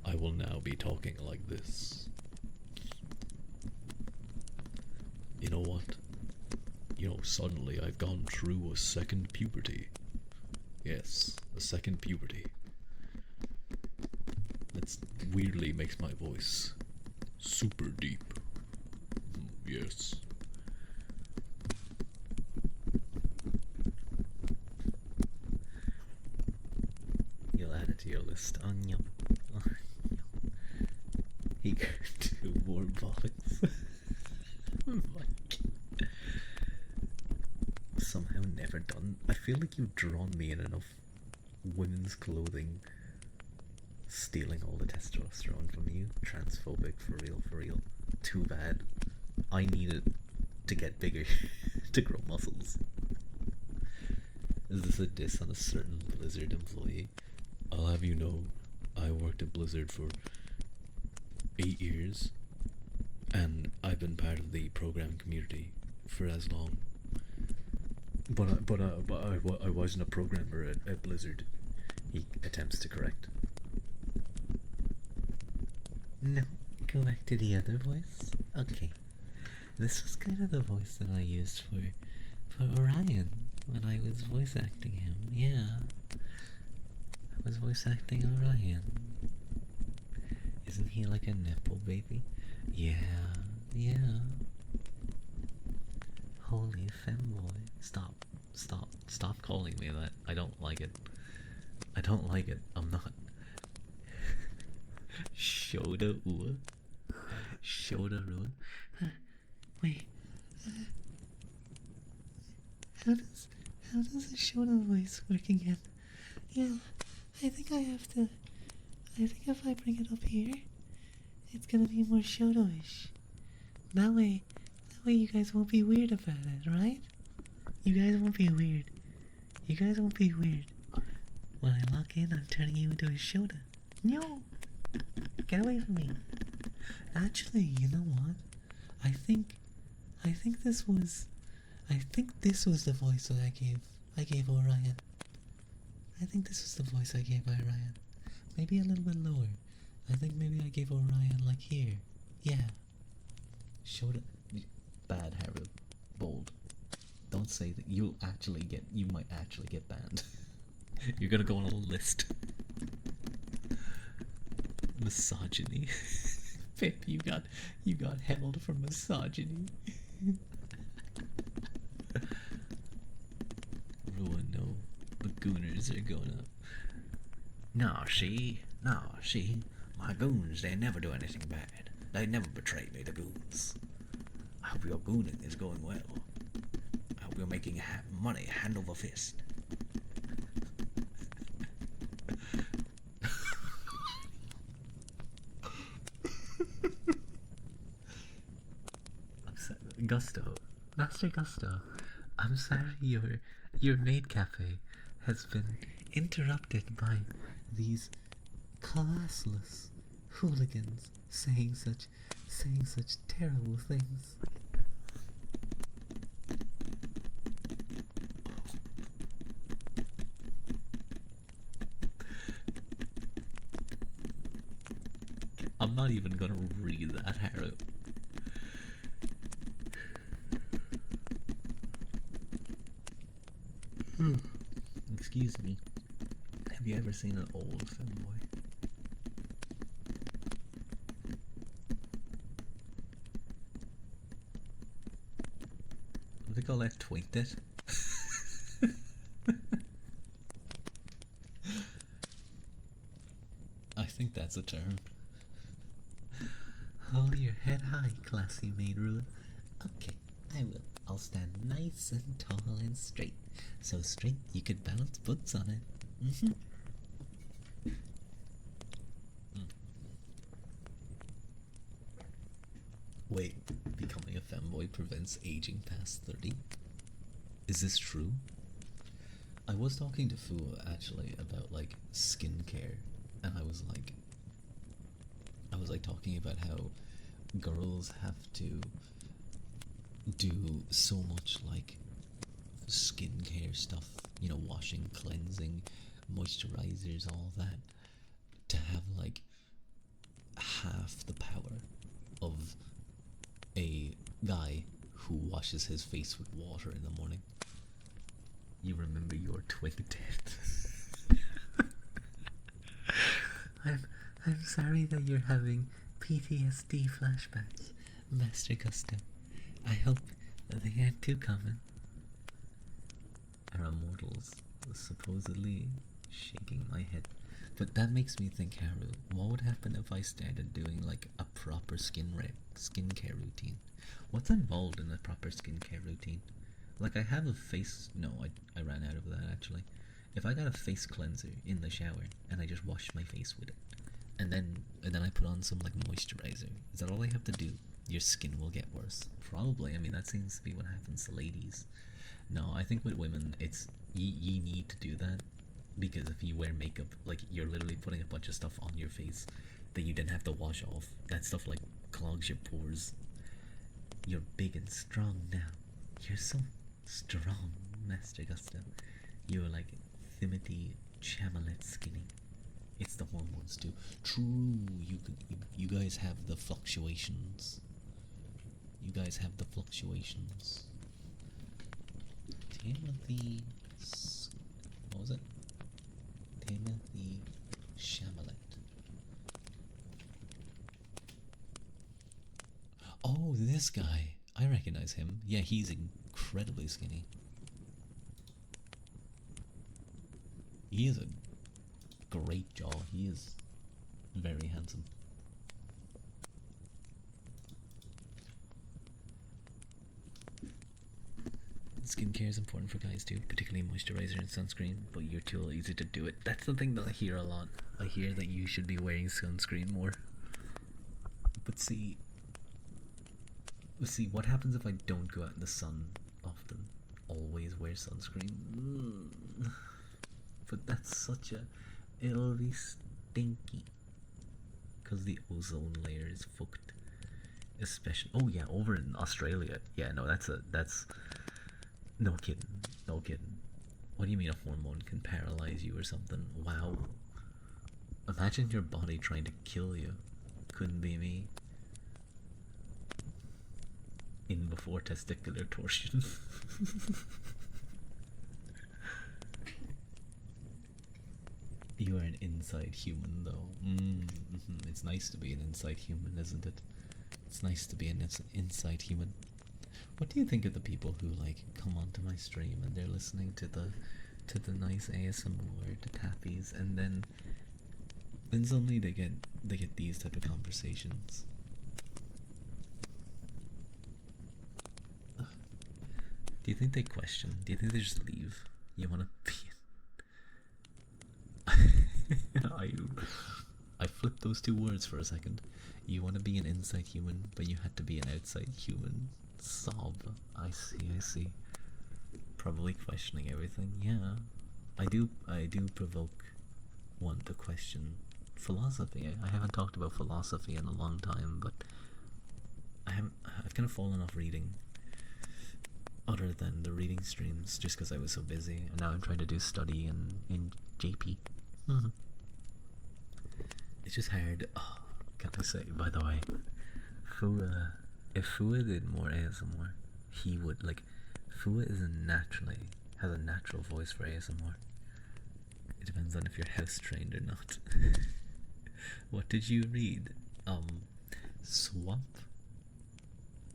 I will now be talking like this. You know what? You know, suddenly I've gone through a second puberty. Yes, a second puberty. That weirdly makes my voice super deep. Yes. You'll add it to your list. Onion. Eager to war bollocks. Somehow never done. I feel like you've drawn me in enough women's clothing, stealing all the testosterone from you. Transphobic, for real, for real. Too bad. I need it to get bigger, to grow muscles. Is this a diss on a certain Blizzard employee? I'll have you know, I worked at Blizzard for 8 years, and I've been part of the program community for as long. But I wasn't a programmer at Blizzard. He attempts to correct. No, go back to the other voice. Okay, this was kind of the voice that I used for Orion when I was voice acting him. Yeah, I was voice acting Orion. Isn't he like a nipple baby? Yeah, yeah. Holy femboy. Stop calling me that. I don't like it. I don't like it. I'm not. Shoda Ua. Shoda Rua. Wait. how does a Shona voice work again? Yeah, I think I have to. I think if I bring it up here, it's gonna be more Shoto-ish. That way you guys won't be weird about it, right? You guys won't be weird. You guys won't be weird. When I lock in, I'm turning you into a Shota. No! Get away from me. Actually, you know what? I think this was the voice that I gave Orion. I think this was the voice I gave Orion. Maybe a little bit lower. I think maybe I gave Orion like here. Yeah. Shota. Bad, Harold. Bold. Don't say that. You might actually get banned. You're gonna go on a list. Misogyny. Pip, you got held for misogyny. Ruin, no. The gooners are going up. No, see, my goons, they never do anything bad. They never betray me, the goons. I hope your gooning is going well. I hope you're making money hand over fist. Gusto, Master Gusto, I'm sorry your maid cafe has been interrupted by these classless hooligans saying such terrible things. I'm not even gonna read that, Harold. Excuse me. Have you ever seen an old femboy? What do they call that? Twinked it? I think that's a term. Hold your head high, classy maid ruler. Okay, I will. I'll stand nice and tall and straight. So straight you could balance books on it. Wait, becoming a femboy prevents aging past 30? Is this true? I was talking to Fu actually about like skincare, and I was like talking about how girls have to do so much like skincare stuff, you know, washing, cleansing, moisturizers, all that, to have like half the power of a guy who washes his face with water in the morning. You remember your twin did. I'm sorry that you're having PTSD flashbacks, Master Gusto. I hope they aren't too common. Our immortals, supposedly shaking my head. But that makes me think, Haru, what would happen if I started doing like a proper skincare routine? What's involved in a proper skincare routine? Like I have a face, no, I ran out of that actually. If I got a face cleanser in the shower and I just wash my face with it, and then I put on some like moisturizer, is that all I have to do? Your skin will get worse. Probably. I mean, that seems to be what happens to ladies. No, I think with women, it's you need to do that, because if you wear makeup, like you're literally putting a bunch of stuff on your face that you didn't have to wash off. That stuff like clogs your pores. You're big and strong now. You're so strong, Master Gusto. You're like Timothy Chalamet skinny. It's the hormones too. True, you guys have the fluctuations. You guys have the fluctuations. Timothy, what was it? Timothy Chalamet. Oh, this guy. I recognize him. Yeah, he's incredibly skinny. He is a great jaw. He is very handsome. skincare is important for guys too, particularly moisturizer and sunscreen, but you're too lazy to do it. That's the thing that I hear a lot. I hear that you should be wearing sunscreen more. But see, what happens if I don't go out in the sun often? Always wear sunscreen? But that's such a... It'll be stinky. Because the ozone layer is fucked. Especially... Oh yeah, over in Australia. Yeah, no, that's... No kidding. No kidding. What do you mean a hormone can paralyze you or something? Wow. Imagine your body trying to kill you. Couldn't be me. In before testicular torsion. You are an inside human, though. It's nice to be an inside human, isn't it? It's nice to be an inside human. What do you think of the people who like come onto my stream and they're listening to the nice ASMR, the tappies, and then suddenly they get these type of conversations? Do you think they question? Do you think they just leave? You wanna be... I flipped those two words for a second. You want to be an inside human, but you had to be an outside human. Sob. I see. Probably questioning everything. Yeah, I do provoke one to question philosophy. I haven't talked about philosophy in a long time, but I've kind of fallen off reading. Other than the reading streams, just because I was so busy, and now I'm trying to do study in JP. It's just hard. Oh, can't I say, by the way, if Fua did more ASMR, he would, like, Fua has a natural voice for ASMR. It depends on if you're house trained or not. What did you read? Swamp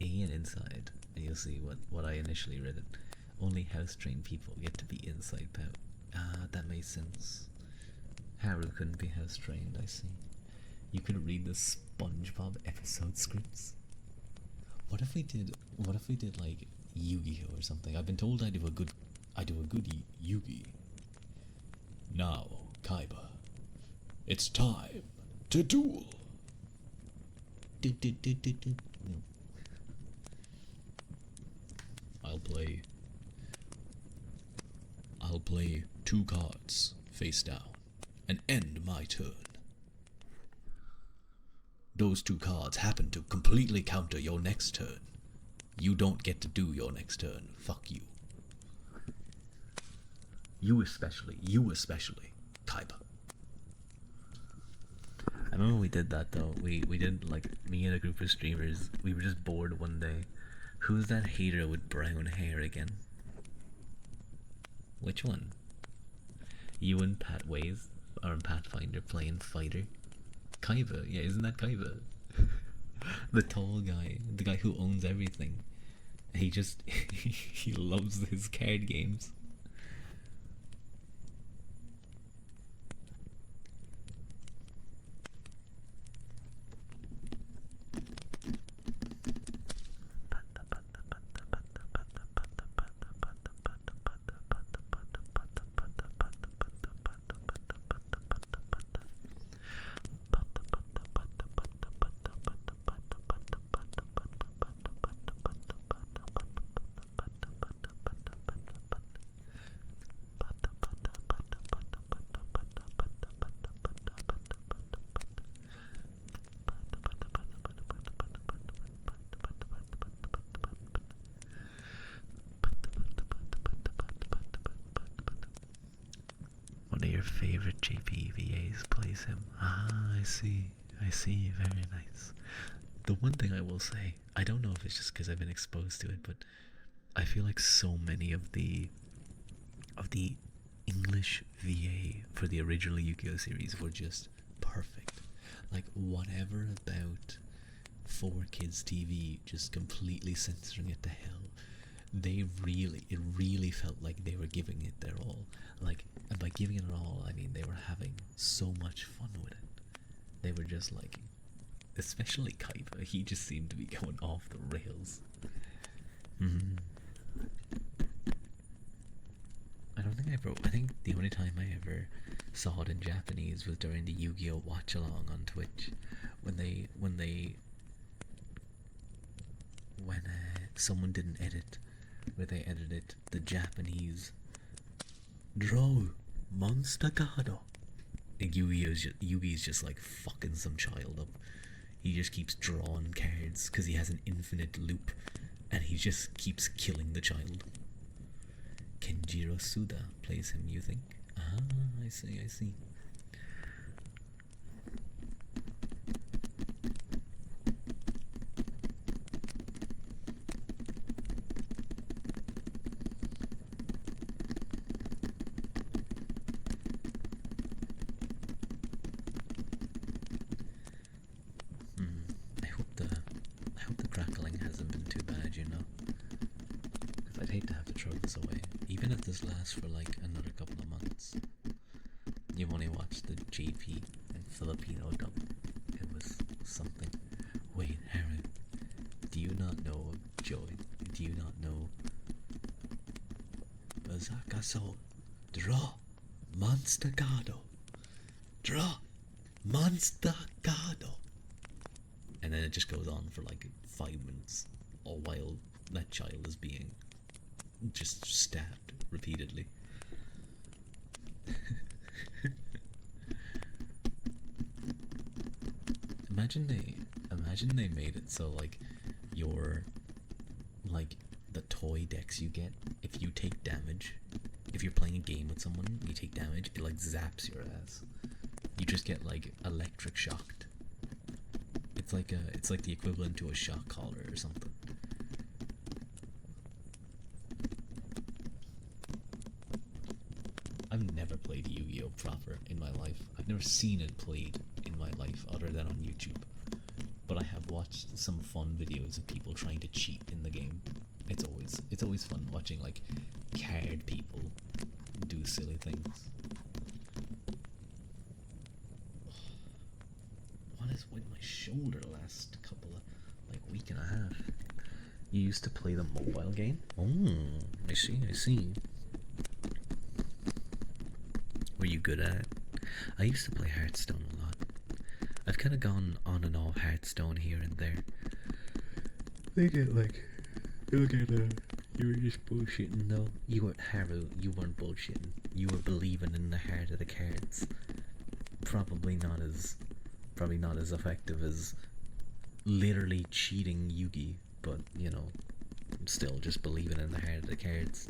A and Inside, and you'll see what I initially read it. Only house trained people get to be inside pout. That makes sense. Haru couldn't be house trained, I see. You could read the SpongeBob episode scripts. What if we did like Yu-Gi-Oh or something? I've been told I do a good Yugi. Now, Kaiba, it's time to duel. I'll play 2 cards face down and end my turn. Those 2 cards happen to completely counter your next turn. You don't get to do your next turn. Fuck you. You especially, Kaiba. I remember we did that though. We did, like, me and a group of streamers, we were just bored one day. Who's that hater with brown hair again? Which one? You and Pat Ways are in Pathfinder playing fighter. Kaiba, yeah, isn't that Kaiba? The tall guy, the guy who owns everything. He just he loves his card games. Favorite JPVAs plays him. I see, very nice. The one thing I will say, I don't know if it's just because I've been exposed to it, but I feel like so many of the English VA for the original Yu-Gi-Oh series were just perfect. Like, whatever about 4Kids TV just completely censoring it to hell. It really felt like they were giving it their all. Like, and by giving it all, I mean they were having so much fun with it. They were just like, especially Kaiba, he just seemed to be going off the rails. Bro, I think the only time I ever saw it in Japanese was during the Yu-Gi-Oh! Watch Along on Twitch, when someone did an edit where they edited the Japanese draw Monster Gado. And Yugi's just like fucking some child up. He just keeps drawing cards because he has an infinite loop, and he just keeps killing the child. Kenjiro Suda plays him, you think? Ah, I see, I see. I hope the crackling hasn't been too bad, you know. Because I'd hate to have to throw this away, even if this lasts for like another couple of months. You've only watched the JP and Filipino dub. It was something. Wait, Harry, do you not know Joy? Do you not know Azakaso? Draw Monster Gado. Draw Monster Gado. And then it just goes on for like 5 minutes, all while that child is being just stabbed repeatedly. Imagine they made it so like your like the toy decks you get, if you take damage, if you're playing a game with someone, you take damage, it like zaps your ass. You just get like electric shocked. It's like the equivalent to a shock collar or something. I've never played Yu-Gi-Oh! Proper in my life. I've never seen it played in my life other than on YouTube. But I have watched some fun videos of people trying to cheat in the game. It's always fun watching like card people do silly things. What is with my shoulder last couple of like week and a half? You used to play the mobile game? Oh, I see. Were you good at it? I used to play Hearthstone a lot. I've kind of gone on and off Hearthstone here and there. They get like, you'll get you were just bullshitting though. You weren't Haru, you weren't bullshitting. You were believing in the heart of the cards. Probably not as effective as literally cheating Yugi, but you know, still just believing in the heart of the cards.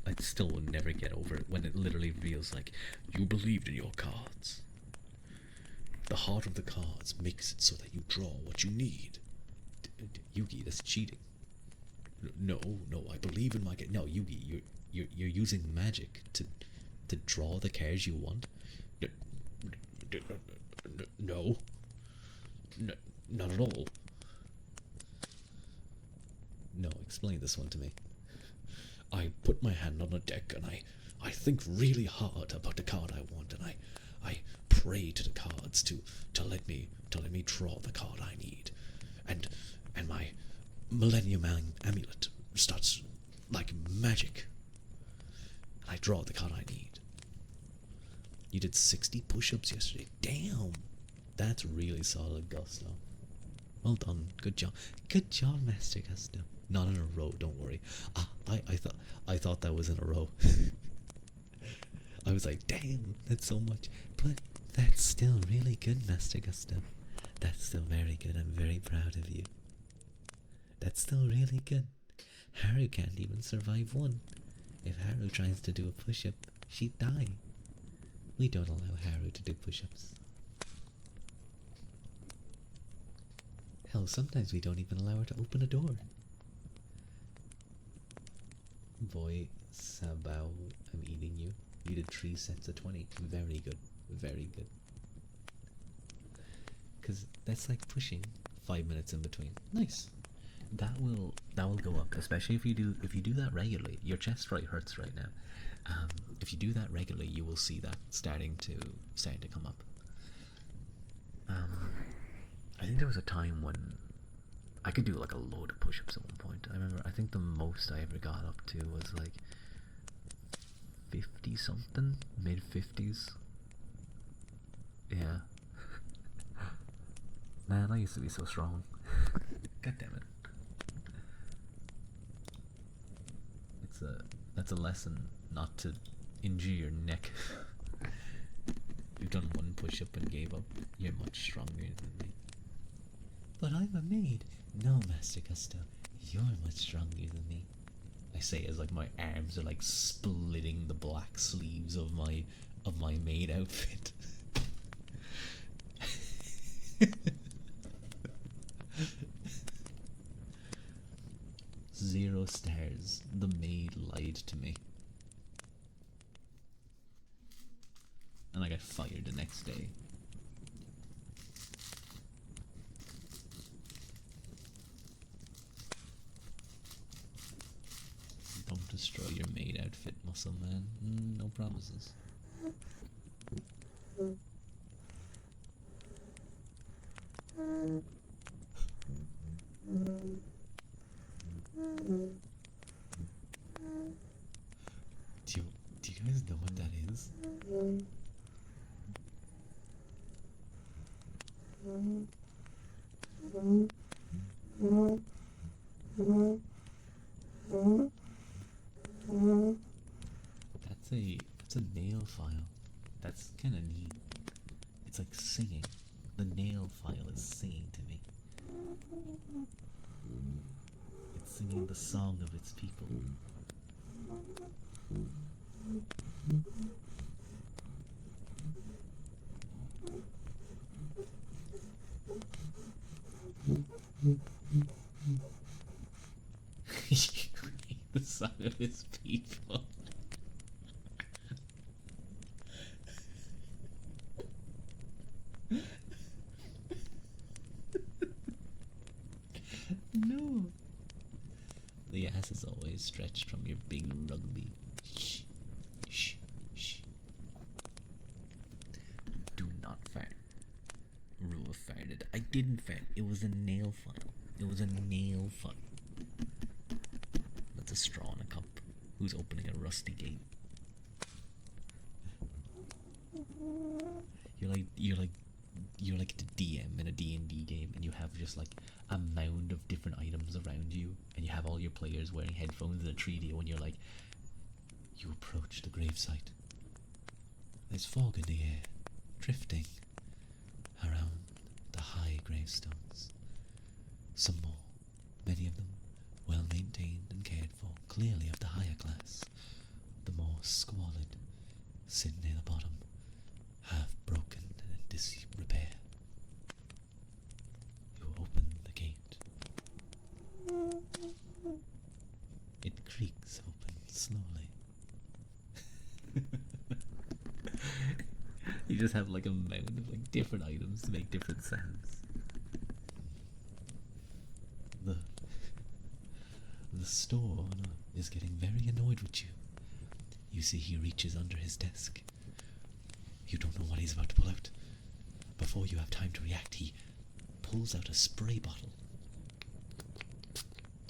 I still would never get over it when it literally feels like you believed in your cards. The heart of the cards makes it so that you draw what you need. Yugi, that's cheating. No, I believe in my game. No, Yugi, you're using magic to draw the cards you want. No, not at all. No, explain this one to me. I put my hand on a deck and I think really hard about the card I want, and I pray to the cards to let me draw the card I need, and my Millennium Amulet starts like magic, and I draw the card I need. You did 60 push-ups yesterday. Damn, that's really solid, Gusto. Well done. Good job, Master Gusto. Not in a row, don't worry. I thought that was in a row. I was like, damn, that's so much. But that's still really good, Master Gusto. That's still very good. I'm very proud of you. That's still really good. Haru can't even survive one. If Haru tries to do a push-up, she'd die. We don't allow Haru to do push-ups. Hell, sometimes we don't even allow her to open a door. Boy, Sabao, I'm eating you. You did 3 sets of 20. Very good. Very good. Because that's like pushing 5 minutes in between. Nice. That will go up, especially if you do that regularly. Your chest right hurts right now. If you do that regularly, you will see that starting to come up. I think there was a time when I could do like a load of push-ups at one point. I remember, I think the most I ever got up to was like 50 something, mid 50s. Yeah. Man, I used to be so strong. God damn it. That's a lesson not to injure your neck. You've done one push-up and gave up. You're much stronger than me. But I'm a maid. No, Master Gusto, you're much stronger than me. I say as like my arms are like splitting the black sleeves of my maid outfit. Zero stars. The maid lied to me. And I got fired the next day. Don't destroy your maid outfit, muscle man. No promises. Do you guys know what that is? That's a nail file. That's kind of neat. It's like singing. The nail file is singing to me. It's singing the song of its people. The song of its people. No. The ass is always stretched from your big rugby. Shh. Shh. Shh. Do not fart. Rua farted. I didn't fart. It was a nail file. It was a nail file. That's a straw in a cup. Who's opening a rusty gate? You're like the DM in a D&D game, and you have just like a mound of different items around you, and you have all your players wearing headphones in a 3D, and you're like, you approach the gravesite. There's fog in the air, drifting around the high gravestones. Some more, many of them well maintained and cared for, clearly of the higher class. The more squalid sit near the bottom, half broken and in disrepair. You open the gate. It creaks open slowly. You just have like a mound of like different items to make different sounds. The store owner is getting very annoyed with you. You see he reaches under his desk. You don't know what he's about to pull out. Before you have time to react, he pulls out a spray bottle.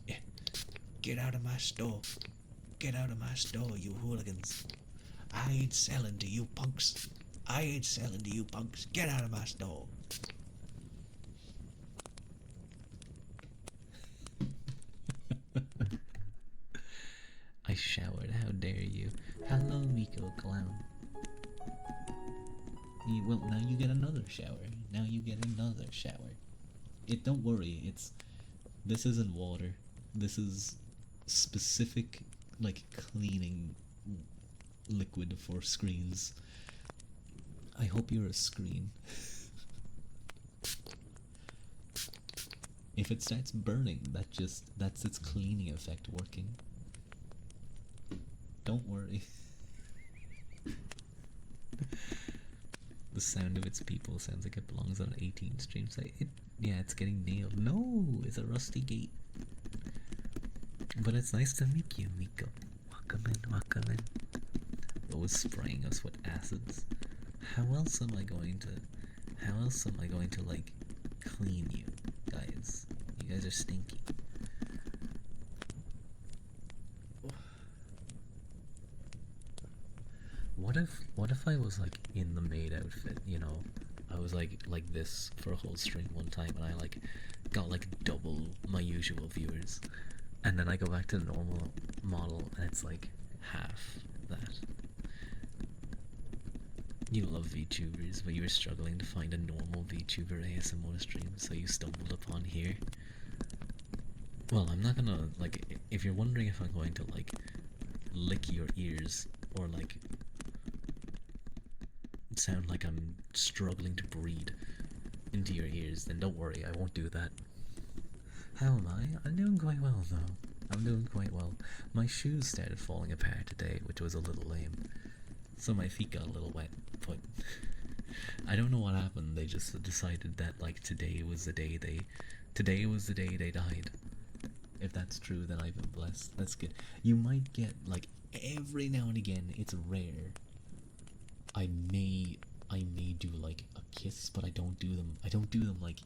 Yeah. Get out of my store. Get out of my store, you hooligans. I ain't selling to you punks. I ain't selling to you punks. Get out of my store. I showered, how dare you. Hello, Miko Clown. Well, now you get another shower. Now you get another shower. Don't worry, this isn't water. This is specific, like, cleaning liquid for screens. I hope you're a screen. If it starts burning, that's its cleaning effect working. Don't worry. The sound of its people sounds like it belongs on an 18 stream site. Yeah, it's getting nailed. No, it's a rusty gate. But it's nice to meet you, Miko. Welcome in, welcome in. Always spraying us with acids. How else am I going to like clean you guys? You guys are stinky. what if I was like in the maid outfit, you know? I was like this for a whole stream one time and I like got like double my usual viewers. And then I go back to the normal model and it's like half that. You love VTubers, but you were struggling to find a normal VTuber ASMR stream, so you stumbled upon here. Well, I'm not gonna, like, if you're wondering if I'm going to, like, lick your ears or, like, sound like I'm struggling to breathe into your ears, then don't worry, I won't do that. How am I? I'm doing quite well, though. I'm doing quite well. My shoes started falling apart today, which was a little lame. So my feet got a little wet, but I don't know what happened. They just decided that like today was the day they died. If that's true, then I've been blessed. That's good. You might get like every now and again. It's rare. I may do like a kiss, but I don't do them. I don't do them like,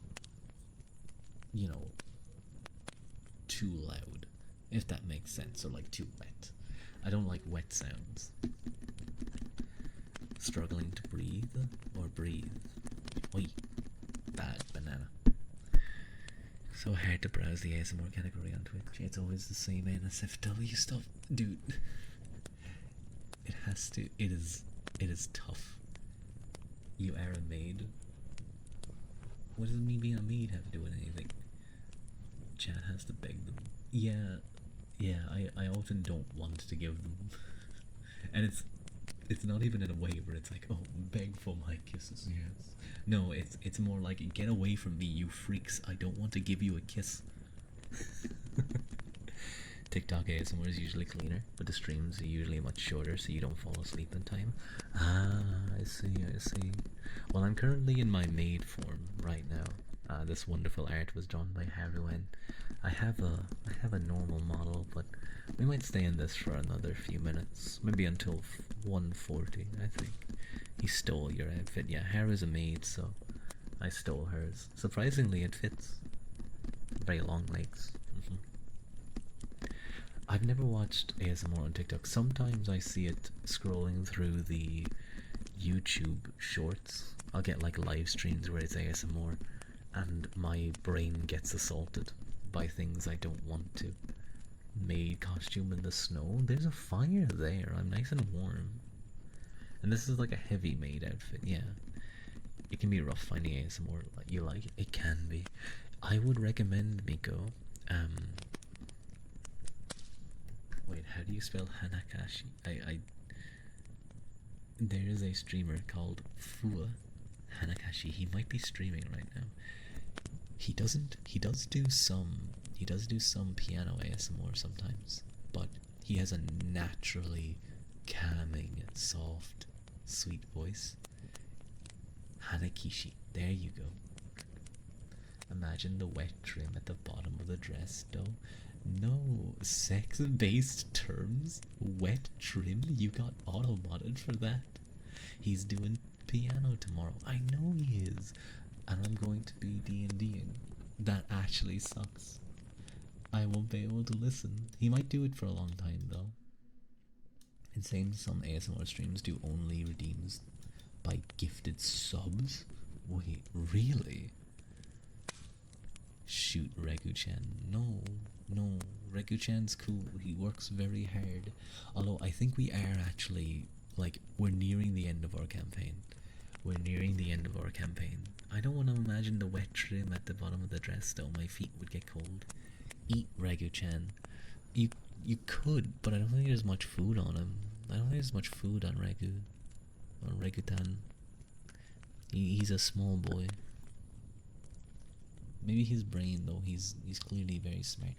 you know, too loud, if that makes sense, or like too wet. I don't like wet sounds. Struggling to breathe or breathe? Oi, bad banana. So hard to browse the ASMR category on Twitch. It's always the same NSFW stuff, dude. It has to. It is tough. You are a maid. What does me being a maid have to do with anything? Chat has to beg them. Yeah, I often don't want to give them, and it's not even in a way where it's like, oh, beg for my kisses. Yes. No, it's more like, get away from me, you freaks. I don't want to give you a kiss. TikTok ASMR is usually cleaner, but the streams are usually much shorter, so you don't fall asleep in time. Ah, I see. Well, I'm currently in my maid form right now. This wonderful art was drawn by Haruan. I have a normal model, but we might stay in this for another few minutes, maybe until 1:40. I think he stole your outfit. Yeah, Haru's a maid, so I stole hers. Surprisingly, it fits. Very long legs. I've never watched ASMR on TikTok. Sometimes I see it scrolling through the YouTube shorts. I'll get like live streams where it's ASMR, and my brain gets assaulted by things I don't want to. Maid costume in the snow. There's a fire there. I'm nice and warm. And this is like a heavy maid outfit. Yeah, it can be rough finding ASMR you like. It can be. I would recommend Miko. Wait, how do you spell Hanakashi? There is a streamer called Fua Hanakashi. He might be streaming right now. He does do some piano ASMR sometimes, but he has a naturally calming, soft, sweet voice. Hanakishi. There you go. Imagine the wet trim at the bottom of the dress, though. No, sex-based terms? Wet trim? You got auto-modded for that? He's doing piano tomorrow. I know he is. And I'm going to be D&Ding. That actually sucks. I won't be able to listen. He might do it for a long time, though. It seems some ASMR streams do only redeems by gifted subs? Wait, really? Shoot, Regu-chan. No. Regu-chan's cool. He works very hard. Although I think we are actually, like, we're nearing the end of our campaign. I don't want to imagine the wet trim at the bottom of the dress, though. My feet would get cold. Eat, Regu-chan. You could, but I don't think there's much food on him. I don't think there's much food on Regu. Or Regu-tan. He's a small boy. Maybe his brain, though, he's clearly very smart.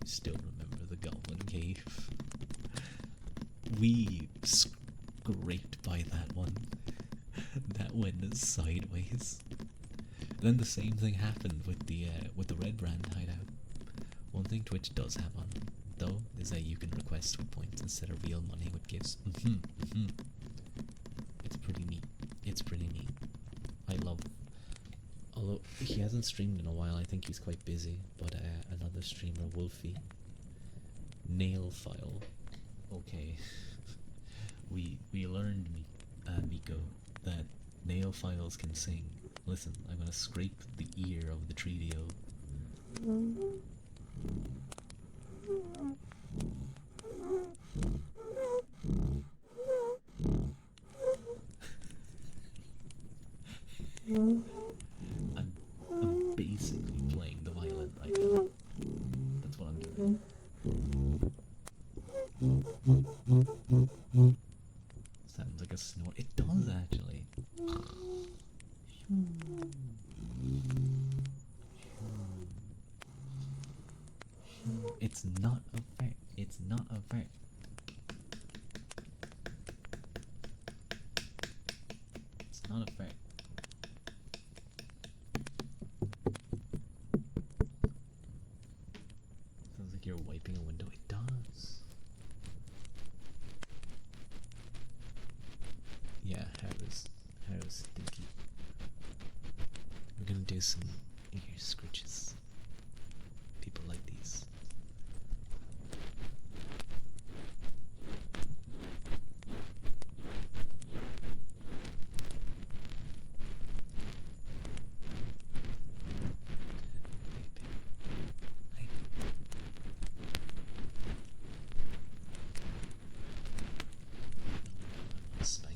Still remember the Goblin Cave. We scraped by that one. That went sideways. Then the same thing happened with the Red Brand hideout. One thing Twitch does have on, though, is that you can request sweet points instead of real money with gifts. It's pretty neat. I love. Although he hasn't streamed in a while, I think he's quite busy. But another streamer, Wolfie, Nail file. Okay. We learned, Miko, that nail files can sing. Listen, I'm gonna scrape the ear of the Treadio. I'm basically playing the violin right now. That's what I'm doing. Sounds like a snort. It does actually. It's not a fact. It's not a fact. It's not a fact. Sounds like you're wiping a window. It does. Yeah, hair is stinky. We're gonna do some ear scritches. People like these. Spike.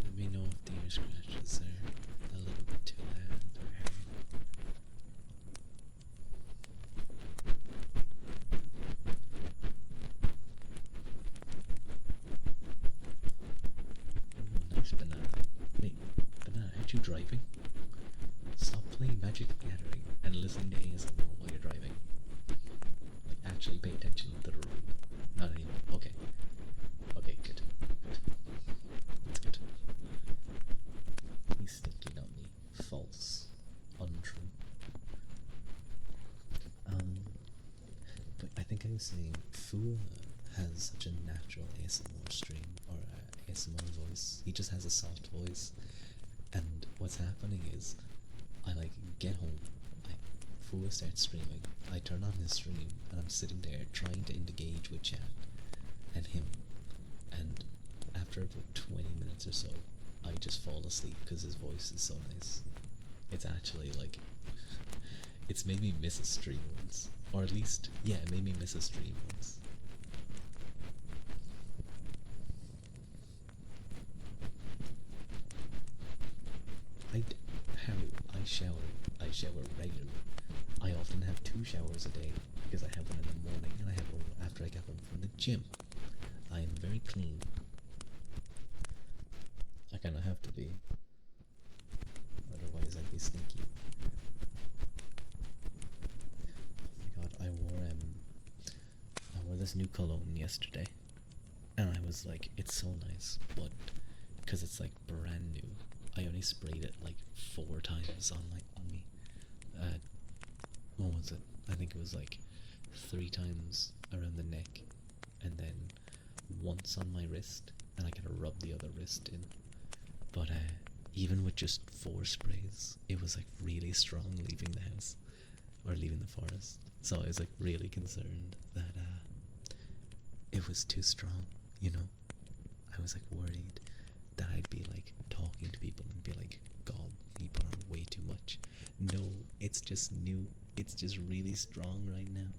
Let me know if the ear scratches are a little bit too loud or Ooh, nice banana. Wait, banana, aren't you driving? Stop playing Magic the Gathering and listening to ASMR while you're driving. Like, actually pay attention to the road. Not anymore. Okay. Okay, good. Good. That's good. He's stinky, not me. False. Untrue. But I think I was saying Fua has such a natural ASMR stream or ASMR voice. He just has a soft voice, and what's happening is, I like get home, Fua starts streaming, I turn on his stream, and I'm sitting there trying to engage with chat and him, and after about 20 minutes or so, I just fall asleep because his voice is so nice. It's actually like, it's made me miss a stream once. Or at least, yeah, it made me miss a stream once. I shower regularly. I often have 2 showers a day because I have one in the morning and I have one after I get home from the gym. I am very clean. I kind of have to be. Otherwise I'd be stinky. Oh my god, I wore this new cologne yesterday. And I was like, it's so nice, but because it's like brand new, I only sprayed it like 4 times on me. What was it? I think it was like 3 times around the neck, and then once on my wrist, and I kind of rubbed the other wrist in. But even with just 4 sprays, it was like really strong leaving the house or leaving the forest. So I was like really concerned that it was too strong, you know? I was like worried that I'd be like talking to people and be like, God, you put on way too much. No, it's just new. It's just really strong right now.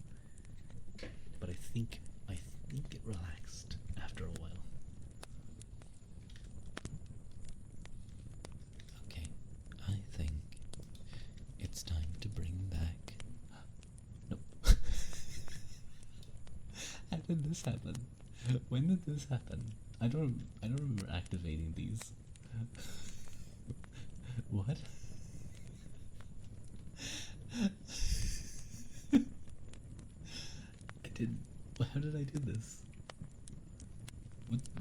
But I think it relaxed after a while. Okay, I think it's time to bring back. Nope. How did this happen? When did this happen? I don't remember activating these. What? How did I do this?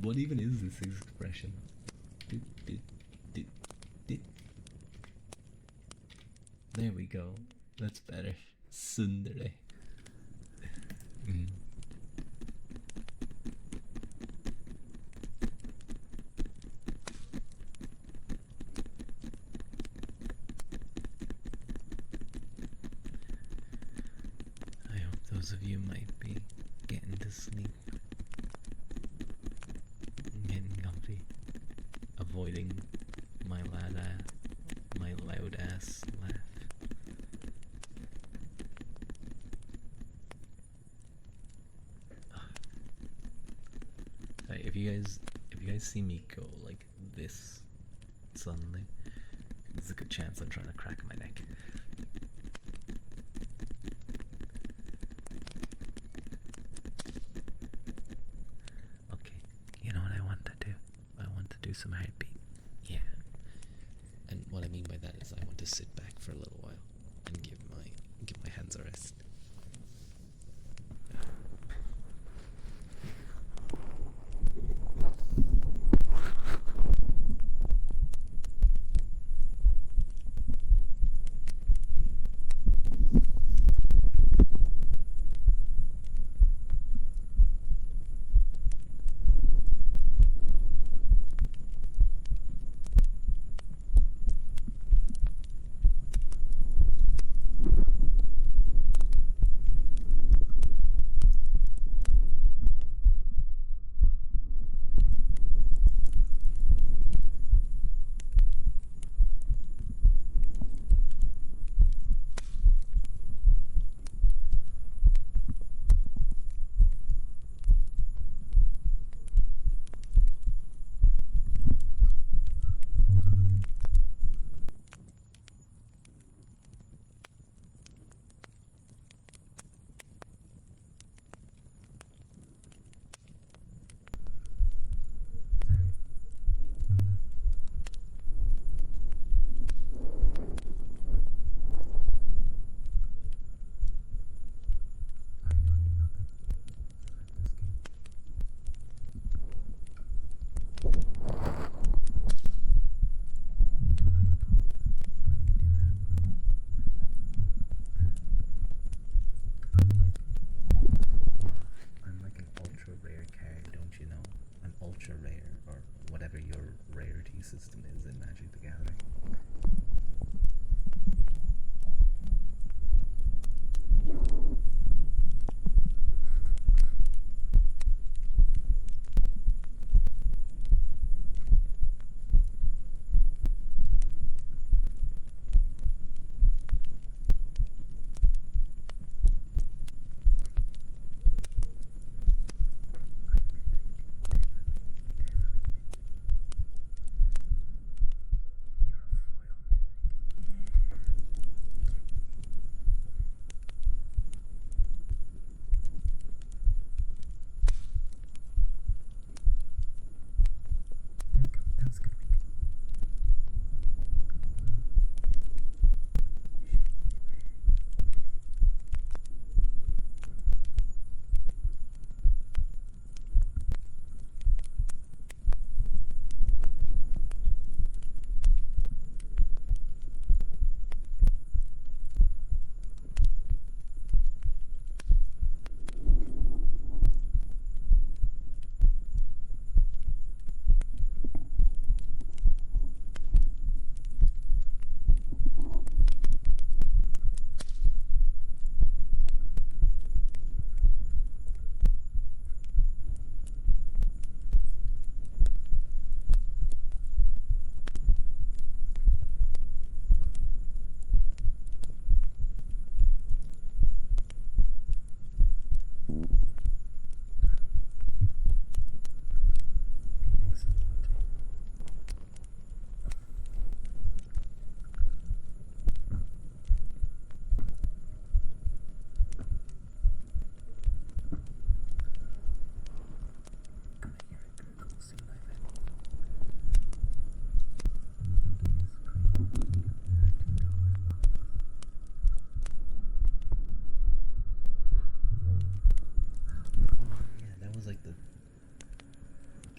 What even is this expression? There we go. That's better. Sundere. Mm. I hope those of you might be getting to sleep, getting comfy, avoiding my loud ass laugh. If you guys see me go like this suddenly, there's a good chance I'm trying to crack my neck. Okay, you know what I want to do? I want to do some heartbeat. Yeah. And what I mean by that is I want to sit back for a little while and give my hands a rest. I'm like an ultra rare card, don't you know? An ultra rare, or whatever your rarity system is in Magic the Gathering.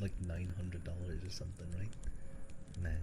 like $900 or something, right? Man.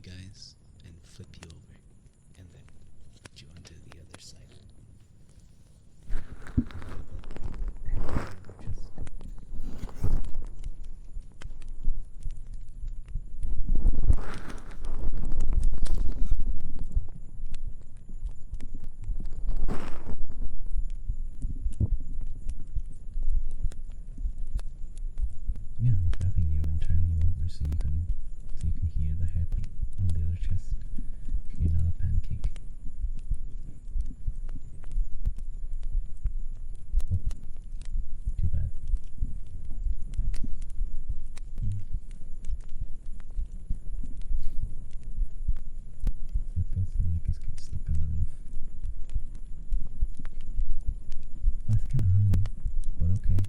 guys and flip you over, and then put you onto the other side. Yeah, I'm grabbing you and turning you over so you can hear the heartbeat on the other chest. You're not a pancake. Oh, too bad. Flip us and make us get stuck on the roof. That's kinda high, but okay.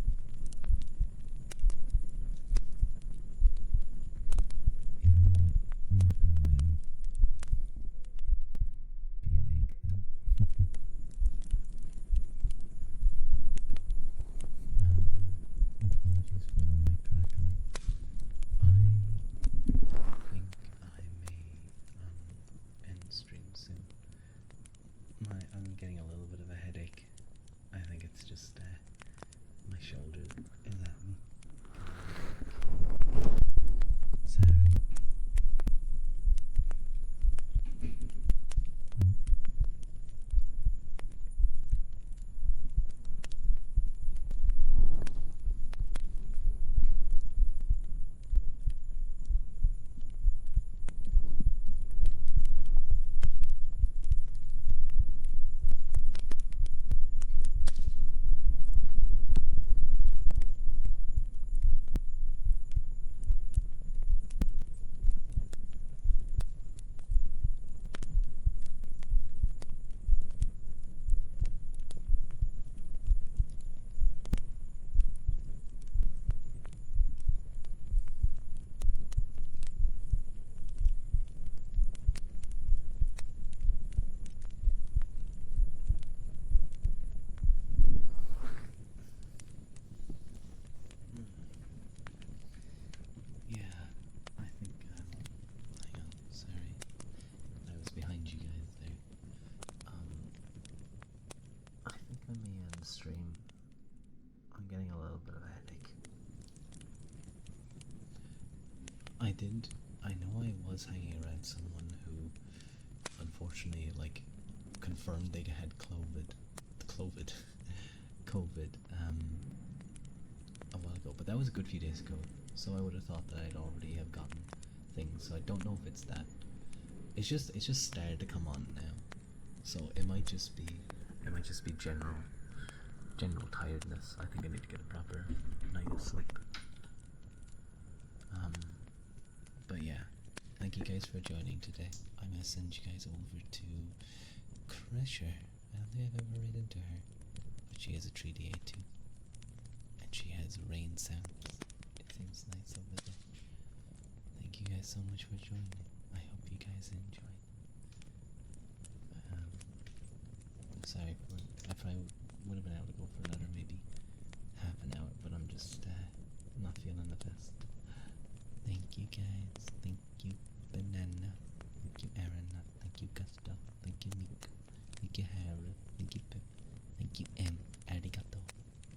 You know what? I'm not gonna lie, be an egg then. Apologies for the mic crackling. I think I may end stream soon. I'm getting a little bit of a headache. I think it's just my shoulder is at me. Sorry. Yeah, I think, hang on, sorry. I was behind you guys there. I think I may end the stream. I'm getting a little bit of a headache. I know I was hanging around someone who, unfortunately, like, confirmed they had COVID, a while ago, but that was a good few days ago, so I would have thought that I'd already have gotten things, so I don't know if it's that. It's just started to come on now, so it might just be general tiredness. I think I need to get a proper night of sleep. But yeah, thank you guys for joining today. I'm gonna send you guys over to Crusher. I don't think I've ever read into her, but she has a 3D8 too, and she has rain sounds. It seems nice over there. Thank you guys so much for joining. I hope you guys enjoyed. I'm sorry for I probably would have been able to go for another maybe half an hour, but I'm just not feeling the best. Thank you guys. Thank you, Banana. Thank you, Aaron. Thank you, Gustav. Thank you, Nick. Thank you, Harold. Thank you, Pip. Thank you, M. Arigato.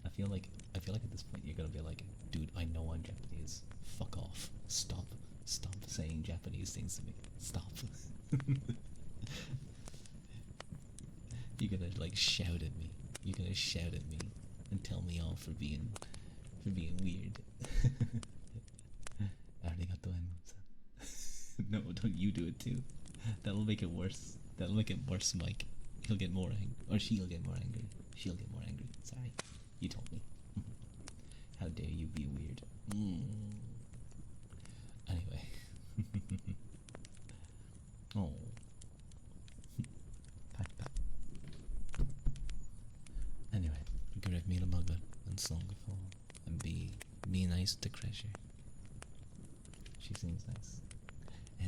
I feel like at this point you're gonna be like, dude, I know I'm Japanese. Fuck off. Stop saying Japanese things to me. Stop. You're gonna like shout at me. You're gonna shout at me and tell me off for being weird. Arigato Enmon-san. No, don't you do it too. That'll make it worse. That'll make it worse, Mike. He'll get more angry. Or she'll get more angry. She'll get more angry. Sorry. You told me. How dare you be weird. Anyway. Oh. Pat pat. Anyway, give me the mugger and Slongafall and be nice to Crusher. She seems nice.